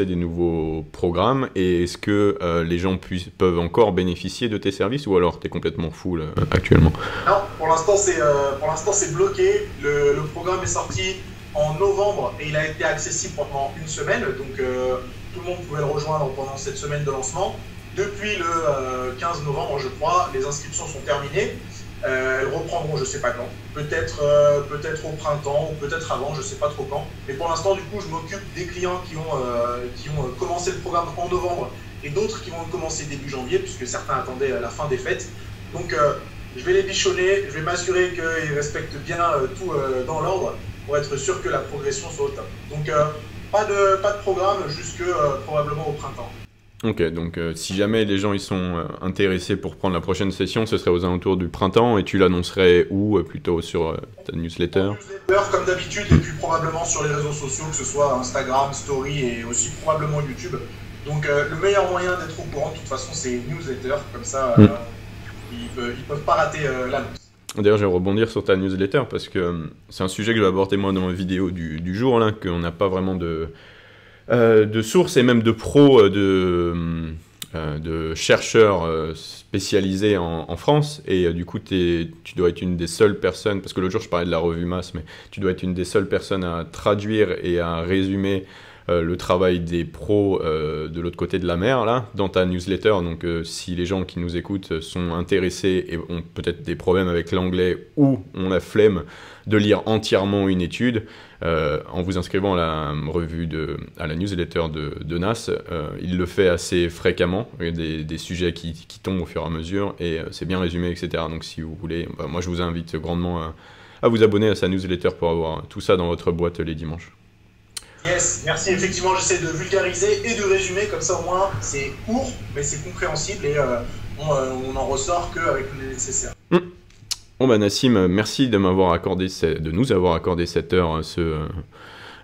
des nouveaux programmes. Et est-ce que les gens peuvent encore bénéficier de tes services ou alors tu es complètement full actuellement? Non, pour l'instant, c'est bloqué. Le programme est sorti en novembre et il a été accessible pendant une semaine. Donc, tout le monde pouvait le rejoindre pendant cette semaine de lancement. Depuis le 15 novembre, je crois, les inscriptions sont terminées. Elles reprendront, je ne sais pas quand. Peut-être au printemps ou peut-être avant, je ne sais pas trop quand. Mais pour l'instant, du coup, je m'occupe des clients qui ont commencé le programme en novembre et d'autres qui vont le commencer début janvier, puisque certains attendaient la fin des fêtes. Donc, je vais les bichonner, je vais m'assurer qu'ils respectent bien tout dans l'ordre pour être sûr que la progression soit au top. Donc, pas de programme jusque probablement au printemps. Ok, donc si jamais les gens ils sont intéressés pour prendre la prochaine session, ce serait aux alentours du printemps et tu l'annoncerais où? Plutôt sur ta newsletter? Comme d'habitude, et puis probablement sur les réseaux sociaux, que ce soit Instagram, Story et aussi probablement YouTube. Donc le meilleur moyen d'être au courant, de toute façon, c'est newsletter, comme ça ils peuvent pas rater l'annonce. D'ailleurs, je vais rebondir sur ta newsletter parce que c'est un sujet que je vais aborder moi dans ma vidéo du jour, là, qu'on n'a pas vraiment de sources et même de pros, de chercheurs spécialisés en France. Et du coup, tu dois être une des seules personnes, parce que l'autre jour, je parlais de la revue Masse, mais tu dois être une des seules personnes à traduire et à résumer le travail des pros de l'autre côté de la mer, là, dans ta newsletter. Donc, si les gens qui nous écoutent sont intéressés et ont peut-être des problèmes avec l'anglais ou ont la flemme de lire entièrement une étude, en vous inscrivant à la newsletter de NAS, il le fait assez fréquemment. Il y a des sujets qui tombent au fur et à mesure et c'est bien résumé, etc. Donc, si vous voulez, moi, je vous invite grandement à vous abonner à sa newsletter pour avoir tout ça dans votre boîte les dimanches. Yes, merci. Effectivement, j'essaie de vulgariser et de résumer, comme ça au moins c'est court, mais c'est compréhensible et on en ressort qu'avec le nécessaire. Bon bah Nassim, merci de nous avoir accordé cette heure ce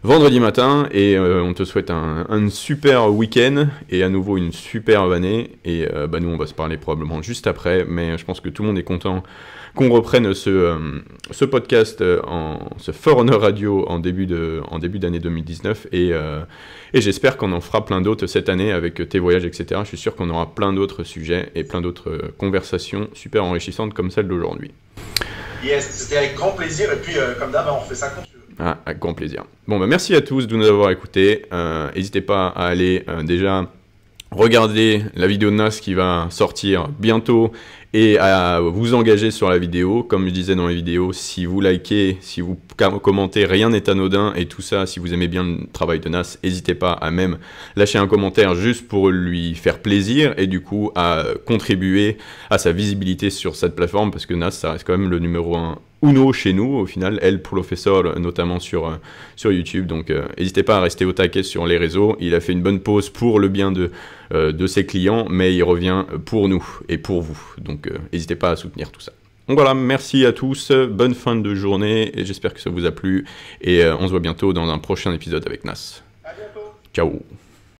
vendredi matin et on te souhaite un super week-end et à nouveau une superbe année et nous on va se parler probablement juste après, mais je pense que tout le monde est content qu'on reprenne ce podcast, ce Forerunner Radio en début d'année 2019 et j'espère qu'on en fera plein d'autres cette année avec tes voyages, etc. Je suis sûr qu'on aura plein d'autres sujets et plein d'autres conversations super enrichissantes comme celle d'aujourd'hui. Yes, c'était avec grand plaisir et puis comme d'hab, on fait ça quand tu veux. Ah, avec grand plaisir. Bon, merci à tous de nous avoir écoutés. N'hésitez pas à aller déjà regarder la vidéo de NAS qui va sortir bientôt et à vous engager sur la vidéo. Comme je disais dans les vidéos, si vous likez, si vous commentez, rien n'est anodin et tout ça, si vous aimez bien le travail de NAS, n'hésitez pas à même lâcher un commentaire juste pour lui faire plaisir et du coup à contribuer à sa visibilité sur cette plateforme parce que NAS, ça reste quand même le numéro 1 Uno chez nous, au final, El Professor, notamment sur YouTube. Donc, n'hésitez pas à rester au taquet sur les réseaux. Il a fait une bonne pause pour le bien de ses clients, mais il revient pour nous et pour vous. Donc, n'hésitez pas à soutenir tout ça. Donc voilà, merci à tous, bonne fin de journée, et j'espère que ça vous a plu. Et on se voit bientôt dans un prochain épisode avec NAS. À bientôt. Ciao.